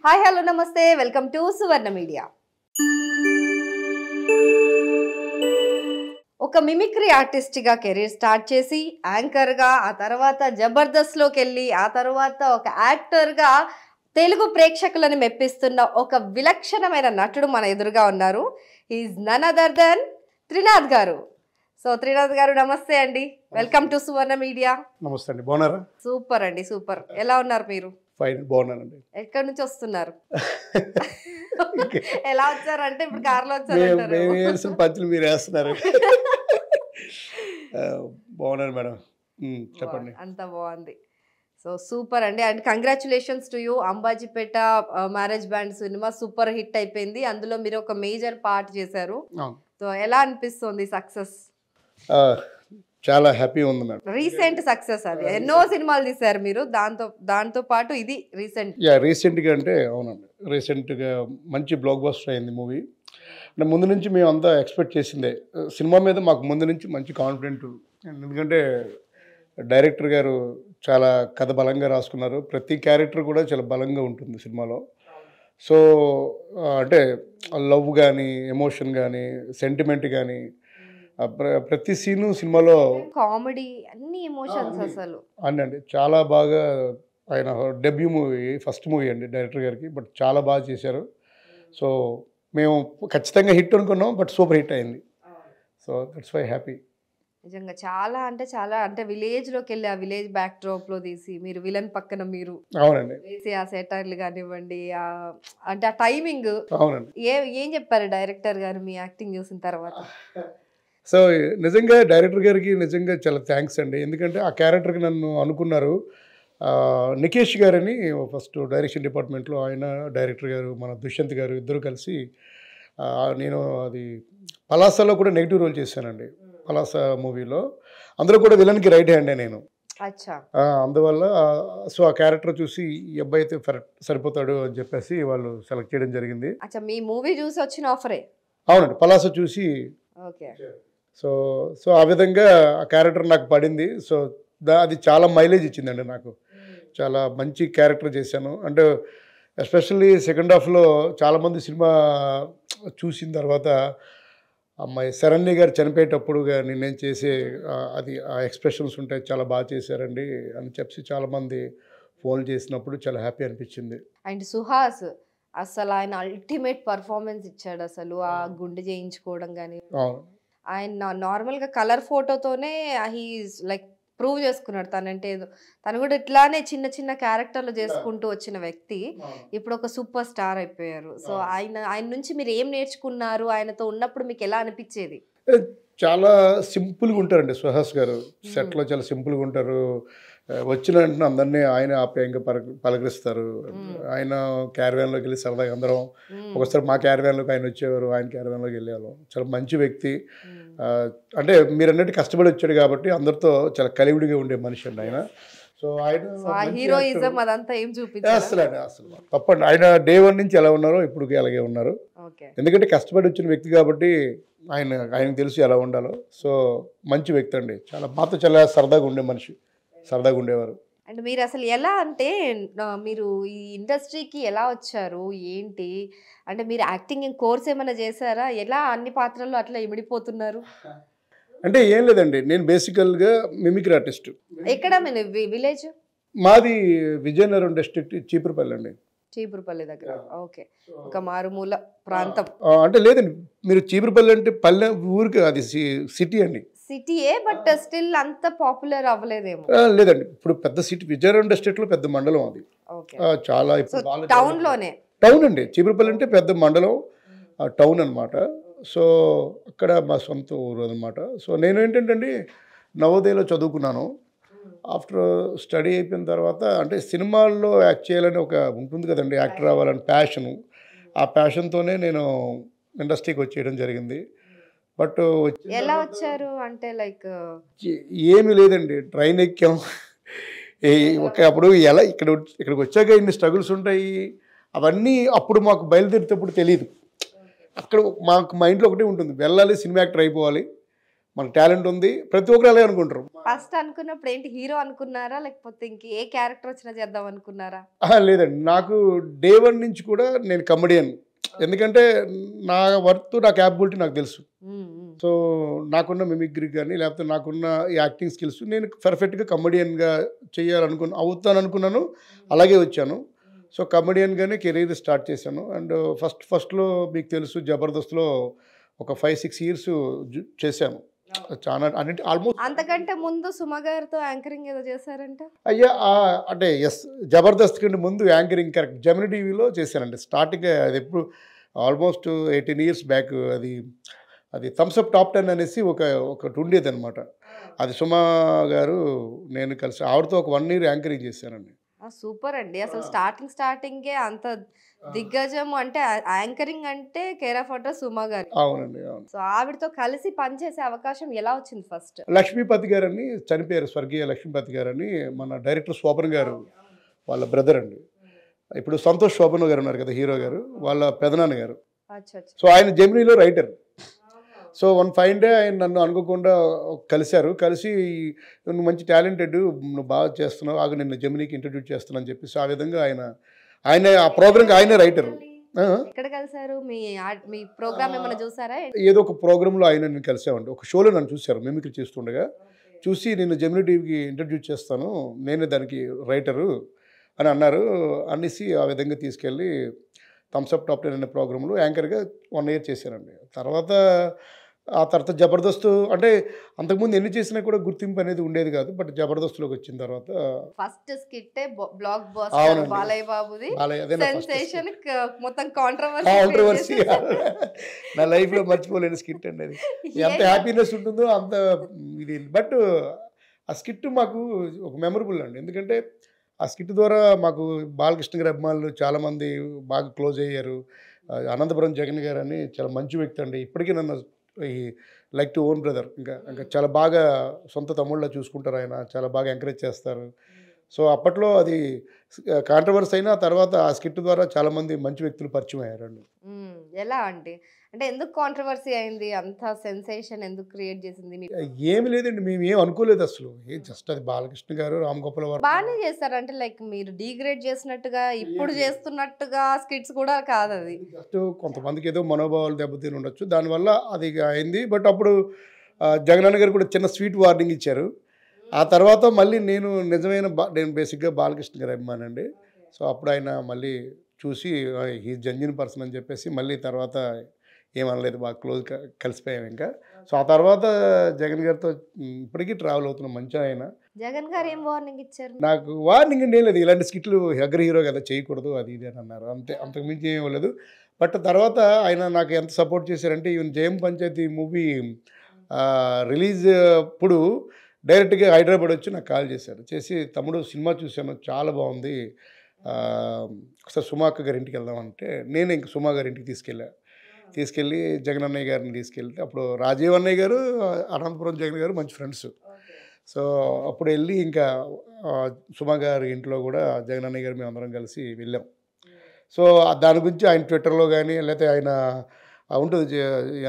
Hi hello నమస్తే welcome to Suvarna media. ఒక mimicry ఆర్టిస్ట్గా కెరీర్ స్టార్ట్ చేసి యాంకర్గా, ఆ తర్వాత జబర్దస్త్లోకి వెళ్ళి, ఆ తర్వాత ఒక యాక్టర్గా తెలుగు ప్రేక్షకులను మెప్పిస్తున్న ఒక విలక్షణమైన నటుడు మన ఎదురుగా ఉన్నారు. Is none other than Trinath garu. So Trinath గారు నమస్తే అండి, వెల్కమ్ టు సువర్ణ మీడియా. నమస్తే అండి, బాగున్నారా? సూపర్ అండి, సూపర్. ఎలా ఉన్నారు మీరు? ఫైన్, బాగున్నానండి. ఎక్కడి నుంచి వస్తున్నారు? ఎలా వచ్చారంటే ఇప్పుడు కార్లో వచ్చారంటారు. మేము వేసిన పంచులు మీరు వేస్తున్నారు. బాగున్నారు మేడం, చెప్పండి. అంత బాగుంది. సో సూపర్ అండి, and congratulations to you. Ambajipeta marriage band cinema super hit అయిపోయింది, అందులో మీరు ఒక మేజర్ పార్ట్ చేశారు. సో ఎలా అనిపిస్తుంది సక్సెస్? చాలా హ్యాపీ ఉంది మేడం. రీసెంట్ సక్సెస్ అది, ఎన్నో సినిమాలు తీశారు మీరు, దాంతో పాటు ఇది రీసెంట్. రీసెంట్గా అంటే అవునండి, రీసెంట్గా మంచి బ్లాక్ బస్టర్ అయింది మూవీ. అంటే ముందు నుంచి మేము అంతా ఎక్స్పెక్ట్ చేసిందే సినిమా మీద, మాకు ముందు నుంచి మంచి కాన్ఫిడెంట్. ఎందుకంటే డైరెక్టర్ గారు చాలా కథ బలంగా రాసుకున్నారు, ప్రతి క్యారెక్టర్ కూడా చాలా బలంగా ఉంటుంది సినిమాలో. సో అంటే లవ్ కానీ, ఎమోషన్ కానీ, సెంటిమెంట్ కానీ, ప్రతి సీను సినిమాలో కామెడీ, అన్ని ఎమోషన్స్ అసలు అండి చాలా బాగా. ఆయన డెబ్యూ మూవీ, ఫస్ట్ మూవీ అండి డైరెక్టర్ గారికి, బట్ చాలా బాగా చేశారు. సో మేము ఖచ్చితంగా హిట్ అనుకున్నాం, బట్ సూపర్ హిట్ అయింది. So that's why happy. నిజంగా చాలా అంటే విలేజ్లోకి వెళ్ళి, ఆ విలేజ్ బ్యాక్ డ్రాప్లో తీసి, మీరు విలన్ పక్కన మీరు అవునండి వేసి ఆ సెటైర్లు కానివ్వండి, అంటే ఆ టైమింగ్. అవునండి. ఏం చెప్పారు డైరెక్టర్ గారు మీ యాక్టింగ్ చూసిన తర్వాత? సో నిజంగా డైరెక్టర్ గారికి నిజంగా చాలా థ్యాంక్స్ అండి, ఎందుకంటే ఆ క్యారెక్టర్కి నన్ను అనుకున్నారు. నికేష్ గారని ఫస్ట్ డైరెక్షన్ డిపార్ట్మెంట్లో, ఆయన డైరెక్టర్ గారు, మన దుష్యంత్ గారు ఇద్దరు కలిసి, నేను అది పలాసలో కూడా నెగిటివ్ రోల్ చేశానండి, పలాస మూవీలో. అందులో కూడా విలన్కి రైట్ హ్యాండే నేను. అందువల్ల సో ఆ క్యారెక్టర్ చూసి ఈ అబ్బాయి అయితే సరిపోతాడు అని చెప్పేసి వాళ్ళు సెలెక్ట్ చేయడం జరిగింది. మీ మూవీ చూసి వచ్చిన ఆఫరే? అవునండి, పలాస చూసి. ఓకే. సో ఆ విధంగా ఆ క్యారెక్టర్ నాకు పడింది. సో అది చాలా మైలేజ్ ఇచ్చిందండి నాకు, చాలా మంచి క్యారెక్టర్ చేశాను. అంటే ఎస్పెషల్లీ సెకండ్ హాఫ్లో చాలామంది సినిమా చూసిన తర్వాత అమ్మాయి శరణ్య గారు చనిపోయేటప్పుడు కానీ నేను చేసే అది ఆ ఎక్స్ప్రెషన్స్ ఉంటాయి, చాలా బాగా చేశారండి అని చెప్పి చాలామంది ఫోన్ చేసినప్పుడు చాలా హ్యాపీ అనిపించింది. అండ్ సుహాస్ అసలు ఆయన అల్టిమేట్ పర్ఫార్మెన్స్ ఇచ్చాడు అసలు, ఆ గుండె చేయించుకోవడం కానీ. ఆయన నార్మల్గా కలర్ ఫోటోతోనే హీ లైక్ ప్రూవ్ చేసుకున్నాడు తనంటే. తను కూడా ఇట్లానే చిన్న చిన్న క్యారెక్టర్లు చేసుకుంటూ వచ్చిన వ్యక్తి ఇప్పుడు ఒక సూపర్ స్టార్ అయిపోయారు. సో ఆయన నుంచి మీరు ఏం నేర్చుకున్నారు? ఆయనతో ఉన్నప్పుడు మీకు ఎలా అనిపించేది? చాలా సింపుల్గా ఉంటారండి సుహాస్ గారు, సెట్లో చాలా సింపుల్గా ఉంటారు. వచ్చిన వెంటనే అందరినీ ఆయన ఆప్యాయంగా పలకరిస్తారు. ఆయన క్యారవాన్లోకి వెళ్ళి సరదాగా అందరం, ఒకసారి మా క్యారవాన్లోకి ఆయన వచ్చేవారు, ఆయన క్యారవాన్లోకి వెళ్ళేవాళ్ళం. చాలా మంచి వ్యక్తి. అంటే మీరు అన్నట్టు కష్టపడి వచ్చాడు కాబట్టి అందరితో చాలా కలివిడిగా ఉండే మనిషి అండి ఆయన. సో ఆయన హీరోయిజం అదంతా ఏం చూపించారు అసలు తప్పండి. ఆయన డే 1 నుంచి ఎలా ఉన్నారో ఇప్పటికి అలాగే ఉన్నారు. ఎందుకంటే కష్టపడి వచ్చిన వ్యక్తి కాబట్టి ఆయనకు తెలుసు ఎలా ఉండాలో. సో మంచి వ్యక్తి అండి, చాలా మాతో చాలా సరదాగా ఉండే మనిషి, సరదాగా ఉండేవారు. అండ్ మీరు అసలు ఎలా అంటే మీరు ఈ ఇండస్ట్రీకి ఎలా వచ్చారు ఏంటి? అంటే మీరు యాక్టింగ్ కోర్స్ ఏమైనా చేశారా? ఎలా అన్ని పాత్రల్లో అట్లా ఇమిడిపోతున్నారు? అంటే ఏం లేదండి, నేను బేసికల్గా మిమిక్రీ ఆర్టిస్ట్. ఎక్కడ మీరు విలేజ్? మాది విజయనగరం డిస్ట్రిక్ట్, చీపురుపల్లి అండి. చీపురుపల్లి దగ్గర. ఓకే, ఒక మారుమూల ప్రాంతం. అంటే లేదండి, మీరు చీపురుపల్లి అంటే పల్లె ఊరికి, అది సిటీ అండి. సిటీయే, బట్ స్టిల్ అంత పాపులర్ అవ్వలేదేమో. లేదండి, ఇప్పుడు పెద్ద సిటీ, విజయనగరం డిస్ట్రిక్ట్లో పెద్ద మండలం అది. చాలా టౌన్ అండి. చీపురుపల్లి అంటే పెద్ద మండలం, టౌన్ అనమాట. సో అక్కడ మా సొంత ఊరు అనమాట. సో నేను ఏంటంటే నవోదయలో చదువుకున్నాను. ఆఫ్టర్ స్టడీ అయిపోయిన తర్వాత అంటే సినిమాల్లో యాక్ట్ చేయాలని ఒక ఉంటుంది కదండి, యాక్టర్ అవ్వాలని ప్యాషను. ఆ ప్యాషన్తోనే నేను ఇండస్ట్రీకి వచ్చేయడం జరిగింది. బట్ ఎలా వచ్చారు అంటే లైక్ ఏమీ లేదండి, ట్రైన్ ఎక్కాం. అప్పుడు ఎలా ఇక్కడికి వచ్చాక ఇన్ని స్ట్రగుల్స్ ఉంటాయి అవన్నీ అప్పుడు మాకు బయలుదేరేటప్పుడు తెలియదు. అక్కడ మాకు మైండ్లో ఒకటే ఉంటుంది, వెళ్ళాలి, సినిమా యాక్టర్ అయిపోవాలి, మనకు టాలెంట్ ఉంది, ప్రతి ఒక్కరు అలాగే అనుకుంటారు. ఫస్ట్ అనుకున్నప్పుడు ఏంటి, హీరో అనుకున్నారా లేకపోతే ఇంక ఏ క్యారెక్టర్ వచ్చినా చేద్దాం అనుకున్నారా? లేదండి, నాకు డే 1 నుంచి కూడా నేను కమెడియన్. ఎందుకంటే నా వర్త్, నా క్యాపబిలిటీ నాకు తెలుసు. సో నాకున్న మిమిక్రీ కానీ లేకపోతే నాకున్న యాక్టింగ్ స్కిల్స్ నేను పర్ఫెక్ట్గా కమెడియన్గా అవుతాననుకున్నాను, అలాగే వచ్చాను. సో కమెడియన్గానే కెరీర్ స్టార్ట్ చేశాను. అండ్ ఫస్ట్లో మీకు తెలుసు జబర్దస్త్లో ఒక 5-6 ఇయర్స్ చేశాను. చాలా అంటే ఆల్మోస్ట్. అంతకంటే ముందు సుమ గారితో యాంకరింగ్ ఏదో చేశారంట. అయ్యా అంటే ఎస్, జబర్దస్త్ కంటే ముందు యాంకరింగ్ కరెక్ట్ జెమిని టీవీలో చేశానండి. స్టార్టింగ్ అది ఎప్పుడు ఆల్మోస్ట్ 18 ఇయర్స్ బ్యాక్. అది థమ్స్అప్ టాప్ 10 అనేసి ఒకటి ఉండేది అనమాట. అది సుమా గారు నేను కలిసి ఆవిడతో ఒక 1 ఇయర్ యాంకరింగ్ చేశానండి. సూపర్ అండి. అసలు స్టార్టింగే అంత దిగ్గజము అంటే యాంకరింగ్ అంటే కేర్ ఆఫ్ అడ్రస్ సుమా గారు. అవునండి, అవును. సో ఆవిడతో కలిసి పనిచేసే అవకాశం ఎలా వచ్చింది ఫస్ట్? లక్ష్మీపతి గారని చనిపోయారు, స్వర్గీయ లక్ష్మీపతి గారని మన డైరెక్టర్ శోభన్ గారు వాళ్ళ బ్రదర్ అండి. ఇప్పుడు సంతోష్ శోభన్ గారు ఉన్నారు కదా హీరో గారు, వాళ్ళ పెదనాన్న గారు. సో ఆయన జెమినీలో writer. So one fine day ఆయన నన్ను అనుకోకుండా కలిసి నువ్వు మంచి టాలెంటెడ్, నువ్వు బాగా చేస్తున్నావు, ఆగు నిన్ను జెమినీకి ఇంట్రడ్యూస్ చేస్తున్నాను అని చెప్పేసి ఆ విధంగా ఆయన ఆ ప్రోగ్రామ్కి ఆయనే రైటర్. ఎక్కడ కలిసారు? మీ ప్రోగ్రామ్ ఏమైనా చూసారా? ఏదో ఒక ప్రోగ్రాంలో ఆయన నేను కలిసామండి. ఒక షోలో నన్ను చూశారు మిమిక్రీ చేస్తుండగా. చూసి నేను జెమినీ టీవీకి ఇంట్రడ్యూస్ చేస్తాను, నేనే దానికి రైటరు అని అన్నారు. అనేసి ఆ విధంగా తీసుకెళ్ళి థమ్స్అప్ టాప్ 10 అనే ప్రోగ్రాంలో యాంకర్గా 1 ఇయర్ చేశానండి. ఆ తర్వాత జబర్దస్త్ అంటే అంతకుముందు ఎన్ని చేసినా కూడా గుర్తింపు అనేది ఉండేది కాదు. బట్ జబర్దస్త్లోకి వచ్చిన తర్వాత ఫస్ట్ స్కిట్టే బ్లాక్ బస్టర్ బాలయ్య బాబుది సెన్సేషన్, మొత్తం కాంట్రవర్సీ. నా లైఫ్లో మర్చిపోలేని స్కిట్ అండి అది. ఎంత హ్యాపీనెస్ ఉంటుందో అంత ఇది. బట్ ఆ స్కిట్ మాకు ఒక మెమరబుల్ అండి. ఎందుకంటే ఆ స్కిట్ ద్వారా మాకు బాలకృష్ణ గారి అభిమానులు చాలామంది బాగా క్లోజ్ అయ్యారు. అనంతపురం జగన్ గారు అని చాలా మంచి వ్యక్తి అండి. ఇప్పటికీ నన్ను లైక్ టు ఓన్ బ్రదర్. ఇంకా చాలా బాగా సొంత తమ్ముళ్ళ చూసుకుంటారు. ఆయన చాలా బాగా ఎంకరేజ్ చేస్తారు. సో అప్పట్లో అది కాంట్రవర్సీ అయినా తర్వాత ఆ స్కిట్ ద్వారా చాలామంది మంచి వ్యక్తులు పరిచయం అయ్యారండి. ఎలా అంటే ఎందుకు కాంట్రవర్సీ అయింది, అంత సెన్సేషన్ ఎందుకు క్రియేట్ చేసింది? ఏమి లేదండి, మేము ఏం అనుకోలేదు అసలు. జస్ట్ అది బాలకృష్ణ గారు, రామ్ గోపాల్ వర్మ బాగానే చేస్తారు. అంటే లైక్ మీరు డీగ్రేడ్ చేసినట్టుగా ఇప్పుడు చేస్తున్నట్టుగా స్కిట్స్ కూడా కాదు. అది జస్ట్ కొంతమందికి ఏదో మనోభావాలు దెబ్బతిని ఉండొచ్చు, దానివల్ల అది అయింది. బట్ అప్పుడు జగనన్న గారు కూడా చిన్న స్వీట్ వార్నింగ్ ఇచ్చారు. ఆ తర్వాత మళ్ళీ నేను బేసిక్గా బాలకృష్ణ గారు అభిమానండి. సో అప్పుడు ఆయన మళ్ళీ చూసి ఈ జెన్యూన్ పర్సన్ అని చెప్పేసి మళ్ళీ తర్వాత ఏమనలేదు, బాగా క్లోజ్ కలిసిపోయాం ఇంకా. సో ఆ తర్వాత జగన్ గారితో ఇప్పటికీ ట్రావెల్ అవుతున్నాం. మంచిగా ఆయన. జగన్ గారు ఏం వార్నింగ్ ఇచ్చారు? నాకు వార్నింగ్ ఏం లేదు, ఇలాంటి స్కిట్లు అగ్ర హీరో కదా చేయకూడదు అది ఇది అని అన్నారు, అంతే. అంతకుమించి ఏం లేదు. బట్ తర్వాత ఆయన నాకు ఎంత సపోర్ట్ చేశారంటే ఈవెన్ జయం పంచాయతీ మూవీ రిలీజ్ అప్పుడు డైరెక్ట్గా హైదరాబాద్ వచ్చి నాకు కాల్ చేసి తమ్ముడు సినిమా చూశాను, చాలా బాగుంది, ఒకసారి సుమా అక్క గారి ఇంటికి వెళ్దామంటే నేను ఇంక సుమా గారి ఇంటికి తీసుకెళ్ళి జగన్ అన్నయ్య గారిని తీసుకెళ్తే అప్పుడు రాజీవ్ అన్నయ్య గారు, అనంతపురం జగన్ గారు మంచి ఫ్రెండ్స్. సో అప్పుడు వెళ్ళి ఇంకా సుమా గారి ఇంట్లో కూడా జగన్ అన్నయ్య గారు మేము అందరం కలిసి వెళ్ళాం. సో దాని గురించి ఆయన ట్విట్టర్లో కానీ లేకపోతే ఆయన ఉంటుంది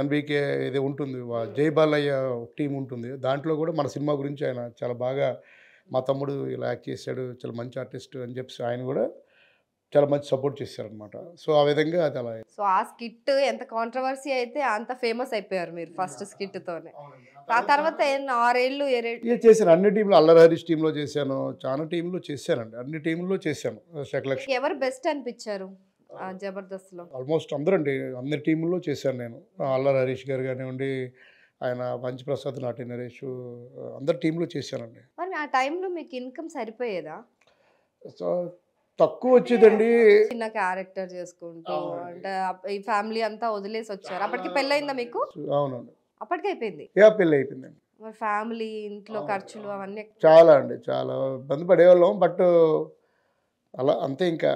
ఎన్బీకే ఇది ఉంటుంది, జై బాలయ్య టీం ఉంటుంది, దాంట్లో కూడా మన సినిమా గురించి ఆయన చాలా బాగా మా తమ్ముడు ఇలా యాక్ట్ చేశాడు, చాలా మంచి ఆర్టిస్ట్ అని చెప్పి ఆయన కూడా చాలా మంచి సపోర్ట్ చేశారనమాట. సో ఆ విధంగా అది అలా. సో ఆ స్కిట్ ఎంత కాంట్రవర్సీ అయితే అంత ఫేమస్ అయిపోయారు మీరు ఫస్ట్ స్కిట్తోనే. ఆ తర్వాత 6 ఏళ్ళు చేశాను. అన్ని టీంలో అల్లరి హరీష్ టీంలో చేశాను, చాలా టీంలో చేశానండి, అన్ని టీంలో చేశాను. శకలక్ష్మి. ఎవరు బెస్ట్ అనిపించారు జబర్దస్త్లో? ఆల్మోస్ట్ అందరండి, అందరి టీంలో చేశాను నేను. అల్లరి హరీష్ గారు కానివ్వండి, ఆయన పంచప్రసాద్, నాటి నరేష్, అందరి టీంలో చేశానండి. మరి ఆ టైంలో మీకు ఇన్కమ్ సరిపోయేదా? సో తక్కువ వచ్చేదండి. చిన్న క్యారెక్టర్ చేసుకుంటూ అంటే ఈ ఫ్యామిలీ అంతా వదిలేసి వచ్చారు. అప్పటికి పెళ్ళయిందా మీకు? అవునండి, అప్పటికి అయిపోయింది. పెళ్ళి అయిపోయిందండి. మరి ఫ్యామిలీ, ఇంట్లో ఖర్చులు అవన్నీ చాలా ఇబ్బంది పడేవాళ్ళం. బట్ అలా అంతే, ఇంకా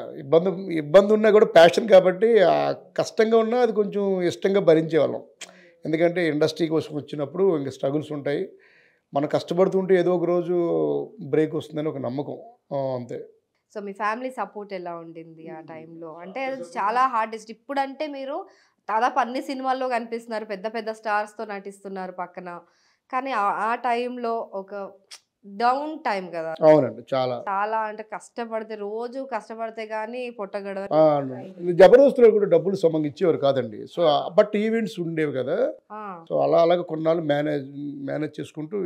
ఇబ్బంది ఉన్నా కూడా ప్యాషన్ కాబట్టి కష్టంగా ఉన్నా అది కొంచెం ఇష్టంగా భరించేవాళ్ళం. ఎందుకంటే ఇండస్ట్రీ కోసం వచ్చినప్పుడు ఇంకా స్ట్రగుల్స్ ఉంటాయి, మనం కష్టపడుతుంటే ఏదో ఒక రోజు బ్రేక్ వస్తుందని ఒక నమ్మకం, అంతే. సో మీ ఫ్యామిలీ సపోర్ట్ ఎలా ఉండింది ఆ టైంలో? అంటే చాలా హార్డెస్ట్. ఇప్పుడు అంటే మీరు దాదాపు అన్ని సినిమాల్లో కనిపిస్తున్నారు, పెద్ద పెద్ద స్టార్స్తో నటిస్తున్నారు పక్కన. కానీ ఆ టైంలో ఒక డౌన్ టైం కదా, అవునండి. చాలా చాలా అంటే కష్టపడితే రోజు కష్టపడితే గానీ పొట్ట గడవదు. జబర్దస్త్లో కూడా డబ్బులు సమంగా ఇచ్చేవారు కాదండి. సో బట్ ఈవెంట్స్ ఉండేవి కదా. సో అలాగ కొన్నాళ్ళు మేనేజ్ చేసుకుంటూ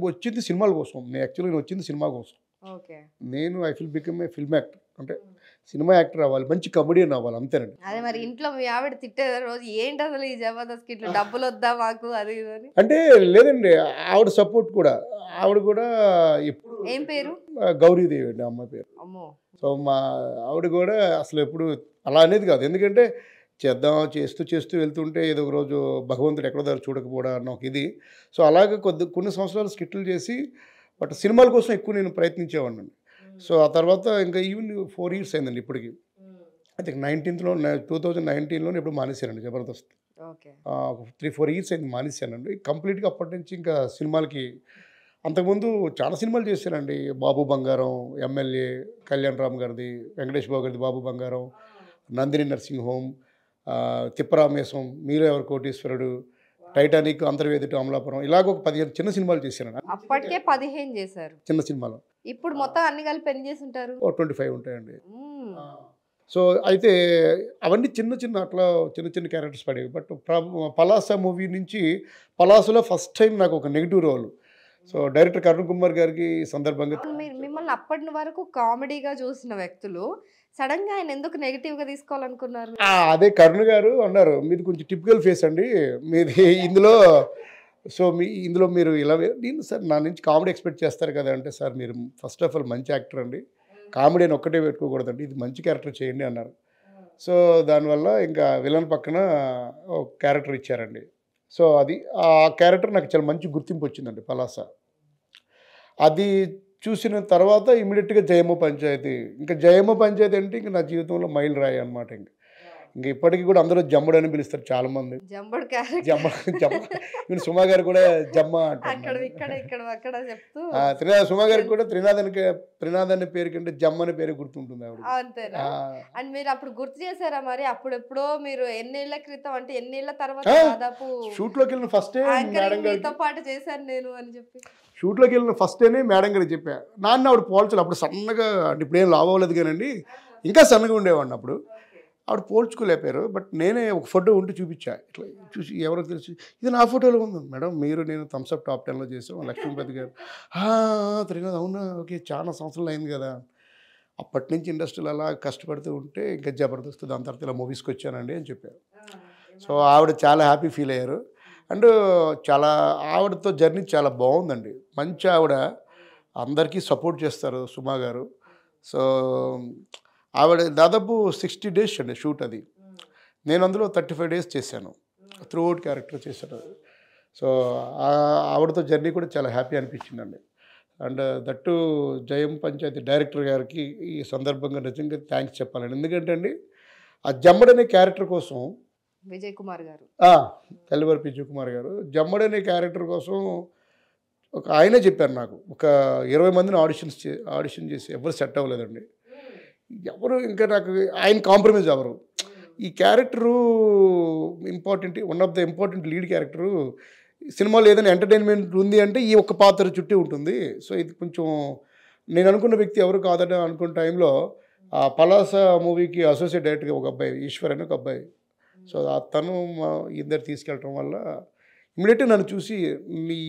వచ్చింది సినిమాల కోసం. నేను యాక్చువల్గా వచ్చింది సినిమా కోసం. నేను I will become a film actor, అంటే సినిమా యాక్టర్ అవ్వాలి, మంచి కమెడియన్ అవ్వాలి, అంతేనండి. అదే మరి ఇంట్లో మీ ఆవిడ తిట్టేదా రోజు, ఏంటి అసలు ఈ జబర్దస్త్ ఇట్లా డబ్బులు వద్దా మాకు అది అని? అంటే లేదండి, ఆవిడ సపోర్ట్ కూడా. ఆవిడ కూడా ఎప్పుడు ఏం పేరు? గౌరీదేవి అండి అమ్మ పేరు. అమ్మో. సో మా ఆవిడ కూడా అసలు ఎప్పుడు అలా అనేది కాదు. ఎందుకంటే చేస్తూ వెళ్తుంటే ఏదో ఒక రోజు భగవంతుడు ఎక్కడో దగ్గర చూడకపోవడం అన్న ఒక ఇది. సో అలాగే కొన్ని సంవత్సరాలు స్కిట్లు చేసి బట్ సినిమాల కోసం ఎక్కువ నేను ప్రయత్నించేవాడిని. సో ఆ తర్వాత ఇంకా ఈవెన్ 4 years అయిందండి ఇప్పటికి. ఐ థింక్ 2019లో ఇప్పుడు మానేశానండి జబర్దస్త్. 3-4 years అయింది మానేశానండి కంప్లీట్గా. అప్పటి నుంచి ఇంకా సినిమాలకి, అంతకుముందు చాలా సినిమాలు చేశానండి. బాబు బంగారం, ఎమ్మెల్యే, కళ్యాణ్ రామ్ గారిది, వెంకటేష్ బాబు గారిది బాబు బంగారం, నందిని నర్సింగ్ హోమ్, తిప్పరామేశం, మీరు ఎవరు కోటీశ్వరుడు, టైటానిక్, అంతర్వేది టు అమలాపురం, ఇలాగ ఒక 15 చిన్న సినిమాలు చేశాను. అప్పటికే 15 చేశారు చిన్న సినిమాలు. ఇప్పుడు మొత్తం అన్ని కలిపి ఎన్ని చేసి ఉంటారు? 25 ఉంటాయండి. సో అయితే అవన్నీ అట్లా చిన్న క్యారెక్టర్స్ పడేవి. బట్ పలాస మూవీ నుంచి, పలాసలో ఫస్ట్ టైం నాకు ఒక negative role. So director Karun Kumar గారికి సందర్భంగా, మిమ్మల్ని అప్పటి వరకు కామెడీగా చూసిన వ్యక్తులు సడన్ గా ఆయన ఎందుకు నెగిటివ్ గా తీసుకోవాలనుకున్నారు? అదే కరుణ్ గారు అన్నారు, మీది కొంచెం టిపికల్ ఫేస్ అండి మీది ఇందులో. సో ఇందులో మీరు ఇలా, నేను సార్ నా నుంచి కామెడీ ఎక్స్పెక్ట్ చేస్తారు కదా అంటే, సార్ మీరు ఫస్ట్ ఆఫ్ ఆల్ మంచి యాక్టర్ అండి, కామెడీ అని ఒక్కటే పెట్టుకోకూడదండి, ఇది మంచి క్యారెక్టర్ చేయండి అన్నారు. సో దానివల్ల ఇంకా విలన్ పక్కన ఒక క్యారెక్టర్ ఇచ్చారండి. సో అది ఆ క్యారెక్టర్ నాకు చాలా మంచి గుర్తింపు వచ్చిందండి పలాస. అది చూసిన తర్వాత ఇమీడియట్గా జయమ్మ పంచాయతీ. ఇంకా జయమ్మ పంచాయతీ అంటే ఇంకా నా జీవితంలో మైల్ రాయి అనమాట. ఇంకా ఇప్పటికీ కూడా అందరూ జమ్ముడు అని పిలుస్తారు చాలామంది. జమ్మ సుమా గారు కూడా జమ్మ అంటారు. సుమా గారికి కూడా త్రినాథ్ అనే పేరు కంటే జమ్మ అనే పేరు గుర్తుంటుంది ఆవిడ. అండ్ మీరు అప్పుడు గుర్తు చేశారా మరి? అప్పుడెప్పుడో మీరు ఎన్నేళ్ల క్రితం, అంటే ఎన్నేళ్ల తర్వాత దాదాపు షూట్లోకి వెళ్ళిన ఫస్ట్ మీతో పాటు చేశాను నేను అని చెప్పి, షూట్లోకి వెళ్ళిన ఫస్ట్ డేనే మేడం గారికి చెప్పా. నాన్న ఆవిడ పోల్చాలి, అప్పుడు సన్నగా, అంటే ఇప్పుడు ఏం లావ్ అవ్వలేదు కానండి, ఇంకా సన్నగా ఉండేవాడిని అప్పుడు. ఆవిడ పోల్చుకోలేపారు. బట్ నేనే ఒక ఫోటో ఉంటూ చూపించా, ఇట్లా చూసి ఎవరో తెలిసి, ఇది నా ఫోటోలో ఉంది మేడం, మీరు నేను థమ్స్అప్ టాప్ 10లో చేసాం, లక్ష్మీపతి గారు. త్రినాథ్ అవునా, ఓకే, చాలా సంవత్సరాలు అయింది కదా. అప్పటి నుంచి ఇండస్ట్రీలో అలా కష్టపడుతూ ఉంటే ఇంకా జబర్దస్త్, దాని తర్వాత ఇలా మూవీస్కి వచ్చానండి అని చెప్పారు. సో ఆవిడ చాలా హ్యాపీ ఫీల్ అయ్యారు. అండ్ చాలా ఆవిడతో జర్నీ చాలా బాగుందండి. మంచి ఆవిడ, అందరికీ సపోర్ట్ చేస్తారు సుమా గారు. సో ఆవిడ దాదాపు 60 days అండి షూట్. అది నేను అందులో 35 days చేశాను, త్రూ అవుట్ క్యారెక్టర్ చేశాను. సో ఆవిడతో జర్నీ కూడా చాలా హ్యాపీ అనిపించిందండి. అండ్ దట్టు జయం పంచాయతీ డైరెక్టర్ గారికి ఈ సందర్భంగా నిజంగా థ్యాంక్స్ చెప్పాలండి. ఎందుకంటే అండి, ఆ జమ్మడు అనే క్యారెక్టర్ కోసం విజయ్ కుమార్ గారు, తెల్లవరపు విజయ్ కుమార్ గారు, జమ్మడు అనే క్యారెక్టర్ కోసం ఆయనే చెప్పారు నాకు. ఒక 20 మందిని ఆడిషన్ చేసి ఎవరు సెట్ అవ్వలేదండి. ఎవరు ఇంకా నాకు ఆయన కాంప్రమైజ్ అవ్వరు. ఈ character important, one of the important lead character. సినిమాలో ఏదైనా ఎంటర్టైన్మెంట్ ఉంది అంటే ఈ ఒక్క పాత్ర చుట్టూ ఉంటుంది. సో ఇది కొంచెం నేను అనుకున్న వ్యక్తి ఎవరు కాదని అనుకున్న టైంలో ఆ పలాస మూవీకి అసోసియేట్ డైరెక్టర్గా ఒక అబ్బాయి, ఈశ్వర్ అని ఒక అబ్బాయి. సో తను ఇద్దరు తీసుకెళ్ళటం వల్ల ఇమీడియట్గా నన్ను చూసి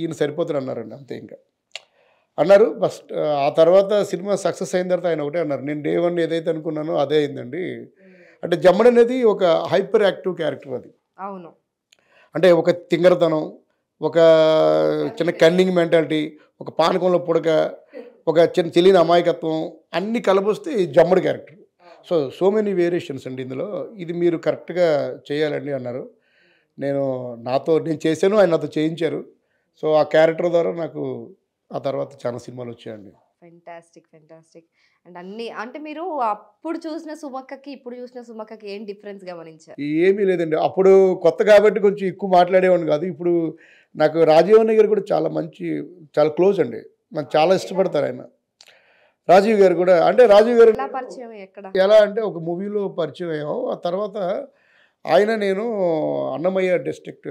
ఈయన సరిపోతారు అన్నారండి. అంతే ఇంకా అన్నారు. ఫస్ట్ ఆ తర్వాత సినిమా సక్సెస్ అయిన తర్వాత ఆయన ఒకటే అన్నారు, నేను డే 1 ఏదైతే అనుకున్నానో అదే అయిందండి. అంటే జమ్మడు అనేది ఒక హైపర్ యాక్టివ్ క్యారెక్టర్. అది అవును, అంటే ఒక తింగరతనం, ఒక చిన్న కన్నింగ్ మెంటాలిటీ, ఒక పానకంలో పుడక, ఒక చిన్న తెలియని అమాయకత్వం, అన్నీ కలబొస్తే జమ్మడు క్యారెక్టర్. సో మెనీ వేరియేషన్స్ అండి ఇందులో. ఇది మీరు కరెక్ట్గా చేయాలండి అన్నారు. నేను చేశాను, ఆయన నాతో చేయించారు. సో ఆ క్యారెక్టర్ ద్వారా నాకు ఆ తర్వాత చాలా సినిమాలు వచ్చాయండి. ఫెంటాస్టిక్. అండ్ అన్ని, అంటే మీరు అప్పుడు చూసిన సుమక్కకి ఇప్పుడు చూసిన సుమక్కకి ఏం డిఫరెన్స్ గమనించారు? ఏమీ లేదండి. అప్పుడు కొత్త కాబట్టి కొంచెం ఎక్కువ మాట్లాడేవాడిని కాదు. ఇప్పుడు నాకు రాజీవ్ అన్నయ్య గారు కూడా చాలా క్లోజ్ అండి. నాకు చాలా ఇష్టపడతారు ఆయన. రాజీవ్ గారు కూడా, అంటే రాజీవ్ గారు పరిచయం ఎక్కడ, ఎలా అంటే ఒక మూవీలో పరిచయం అయ్యాము. ఆ తర్వాత ఆయన నేను అన్నమయ్య డిస్ట్రిక్ట్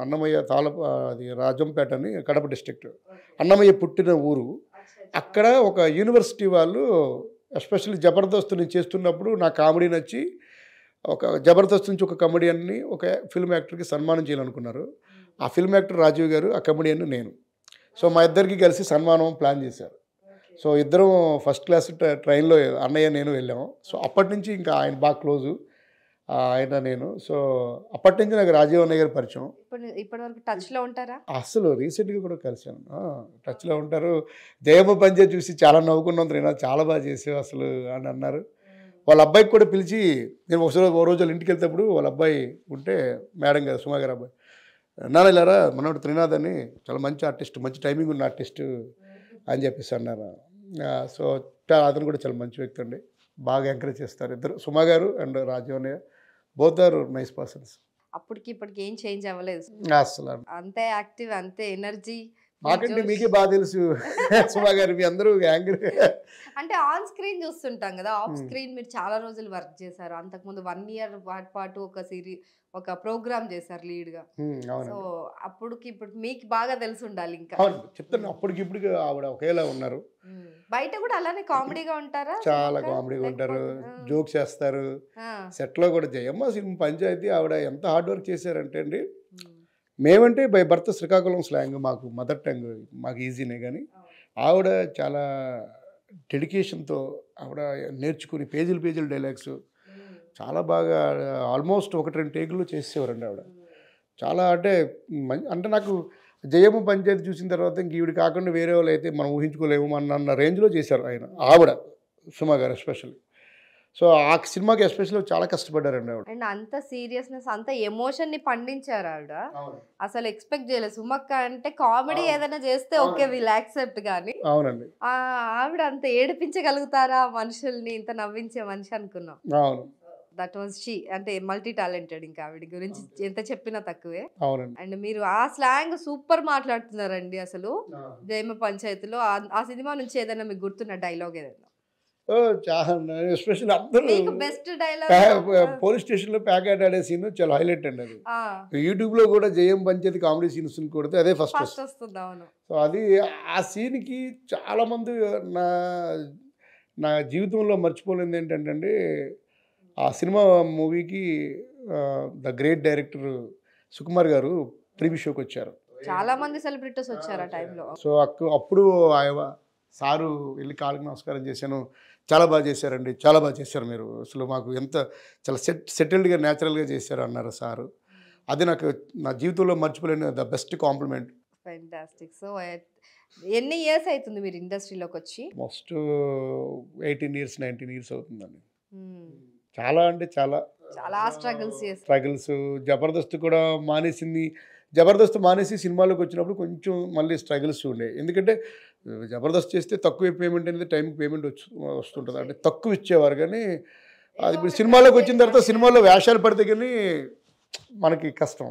అన్నమయ్య అది రాజంపేట అని కడప డిస్ట్రిక్ట్. అన్నమయ్య పుట్టిన ఊరు. అక్కడ ఒక యూనివర్సిటీ వాళ్ళు ఎస్పెషల్లీ జబర్దస్త్ నేను చేస్తున్నప్పుడు నా కామెడీ నచ్చి ఒక జబర్దస్త్ నుంచి ఒక కమెడియన్ని ఒక ఫిల్మ్ యాక్టర్కి సన్మానం చేయాలనుకున్నారు. ఆ ఫిల్మ్ యాక్టర్ రాజీవ్ గారు, ఆ కమెడియన్ నేను. సో మా ఇద్దరికి కలిసి సన్మానం ప్లాన్ చేశారు. సో ఇద్దరం ఫస్ట్ క్లాస్ ట్రైన్లో అన్నయ్య నేను వెళ్ళాము. సో అప్పటి నుంచి ఇంకా ఆయన బాగా క్లోజు, ఆయన నేను. సో అప్పటి నుంచి నాకు రాజీవ్ అన్నయ్య గారు పరిచయం. ఇప్పటి వరకు టచ్లో ఉంటారా? అసలు రీసెంట్గా కూడా కలిసాను. టచ్లో ఉంటారు. జయమ్మ పంచే చూసి చాలా నవ్వుకున్నాం, రేనా చాలా బాగా చేసావు అసలు అని అన్నారు. వాళ్ళ అబ్బాయికి కూడా పిలిచి, నేను ఓ రోజు వాళ్ళ ఇంటికి వెళ్తేప్పుడు వాళ్ళ అబ్బాయి ఉంటే, మేడం గారు సుమా గారు అబ్బాయి, నాన్న ఇలారా మనోడు త్రినాథ్ అని చాలా మంచి ఆర్టిస్ట్, మంచి టైమింగ్ ఉన్న ఆర్టిస్ట్ అని చెప్పేసి అన్నారు. సో అతను కూడా చాలా మంచి వ్యక్తి అండి, బాగా ఎంకరేజ్ చేస్తారు ఇద్దరు, సుమా గారు అండ్ రాజీవ్ అన్నయ్య. Both are nice persons. అప్పటికి ఇప్పటికి ఏం చేంజ్ అవ్వలేదు అసలు అంతే యాక్టివ్, అంతే ఎనర్జీ. మాకంటే మీకే బాగా తెలుసు సుమా గారు, మీ అందరూ యాంగిల్. అంటే ఆన్ స్క్రీన్ చూస్తుంటాం కదా, ఆఫ్ స్క్రీన్ మీరు చాలా రోజులు వర్క్ చేశారు. అంతకుముందు 1 year పాటు ఒక ప్రోగ్రామ్ చేశారు లీడ్ గా. సో అప్పటికి ఇప్పుడు మీకు బాగా తెలిసి ఉండాలి. ఇంకా చెప్తాను, అప్పటికి ఇప్పుడు ఆవిడ ఒకేలా ఉన్నారు. బయట కూడా అలానే కామెడీగా ఉంటారా? చాలా కామెడీగా ఉంటారు, జోక్స్ చేస్తారు. సెట్ లో కూడా జయమ్మ సినిమా పంచాయతీ ఆవిడ ఎంత హార్డ్ వర్క్ చేశారంటే అండి, మేమంటే బై బర్త్ శ్రీకాకుళం స్లాంగ్ మాకు మదర్ టంగ్, మాకు ఈజీనే. కానీ ఆవిడ చాలా డెడికేషన్తో ఆవిడ నేర్చుకుని పేజీలు డైలాగ్స్ చాలా బాగా ఆల్మోస్ట్ 1-2 టేకులు చేసేవారండి ఆవిడ. చాలా అంటే నాకు జయమ్మ పంచాయతీ చూసిన తర్వాత ఇంక ఈవిడ కాకుండా వేరే వాళ్ళు అయితే మనం ఊహించుకోలేము అన్న రేంజ్లో చేశారు ఆవిడ, సుమా గారు ఎస్పెషల్లీ. సో ఆ సినిమాకి ఎస్పెషల్లీ చాలా కష్టపడ్డారండి ఆవిడ. అండ్ అంత సీరియస్నెస్, అంత ఎమోషన్ ని పండించారు ఆవిడ. అసలు ఎక్స్పెక్ట్ చేయలేదు. సుమక్క అంటే కామెడీ ఏదైనా చేస్తే ఓకే విల్ యాక్సెప్ట్, కానీ అవునండి ఆవిడ అంత ఏడిపించగలుగుతారా మనుషుల్ని, ఇంత నవ్వించే మనిషి అనుకున్నాం. అవును, దట్ వాజ్ షీ. అంటే మల్టీ టాలెంటెడ్. ఇంకా ఆవిడ గురించి ఎంత చెప్పినా తక్కువే. అవునండి. అండ్ మీరు ఆ స్లాంగ్ సూపర్ మాట్లాడుతున్నారండి అసలు. జయమ్మ పంచాయతీలో ఆ సినిమా నుంచి ఏదైనా మీకు గుర్తున్న డైలాగ్ ఏదైనా? ఎస్పెషల్లీ అందరూ బెస్ట్ డైలాగ్ పోలీస్ స్టేషన్ లో ప్యాకెట్ ఆడే సీన్ చాలా హైలైట్ అండి. అది యూట్యూబ్ లో కూడా జయం పంచాయతీ కామెడీ సీన్స్ కొడితే అదే ఫస్ట్ వస్తుంది. అవును. సో అది ఆ సీన్ కి చాలా మంది నా జీవితంలో మర్చిపోలేదు ఏంటంటే అండి, ఆ సినిమా మూవీకి ద గ్రేట్ డైరెక్టర్ సుకుమార్ గారు ప్రీవ్యూ షోకి వచ్చారు. చాలా మంది సెలబ్రిటీస్ వచ్చారు ఆ టైంలో. సో అప్పుడు సారు వెళ్ళి కాళ్ళకి నమస్కారం చేశాను, చాలా బాగా చేశారండి, చాలా బాగా చేశారు మీరు, అసలు మాకు ఎంత చాలా సెటిల్డ్గా న్యాచురల్గా చేశారు అన్నారు సారు. అది నాకు నా జీవితంలో మర్చిపోలేని the best compliment. Fantastic. So ఎన్ని ఇయర్స్ అవుతుంది మీరు ఇండస్ట్రీలోకి వచ్చి? మోస్ట్ 18 years 19 years అవుతుందండి. చాలా అంటే చాలా స్ట్రగుల్స్. జబర్దస్త్ కూడా మానేసింది, జబర్దస్త్ మానేసి సినిమాలోకి వచ్చినప్పుడు కొంచెం మళ్ళీ స్ట్రగుల్స్ ఉండే. ఎందుకంటే జబర్దస్త్ చేస్తే తక్కువ పేమెంట్ అనేది టైంకి పేమెంట్ వస్తుంటుంది, అంటే తక్కువ ఇచ్చేవారు. కానీ అది ఇప్పుడు సినిమాలోకి వచ్చిన తర్వాత సినిమాలో వేషాలు పడితే కానీ మనకి కష్టం.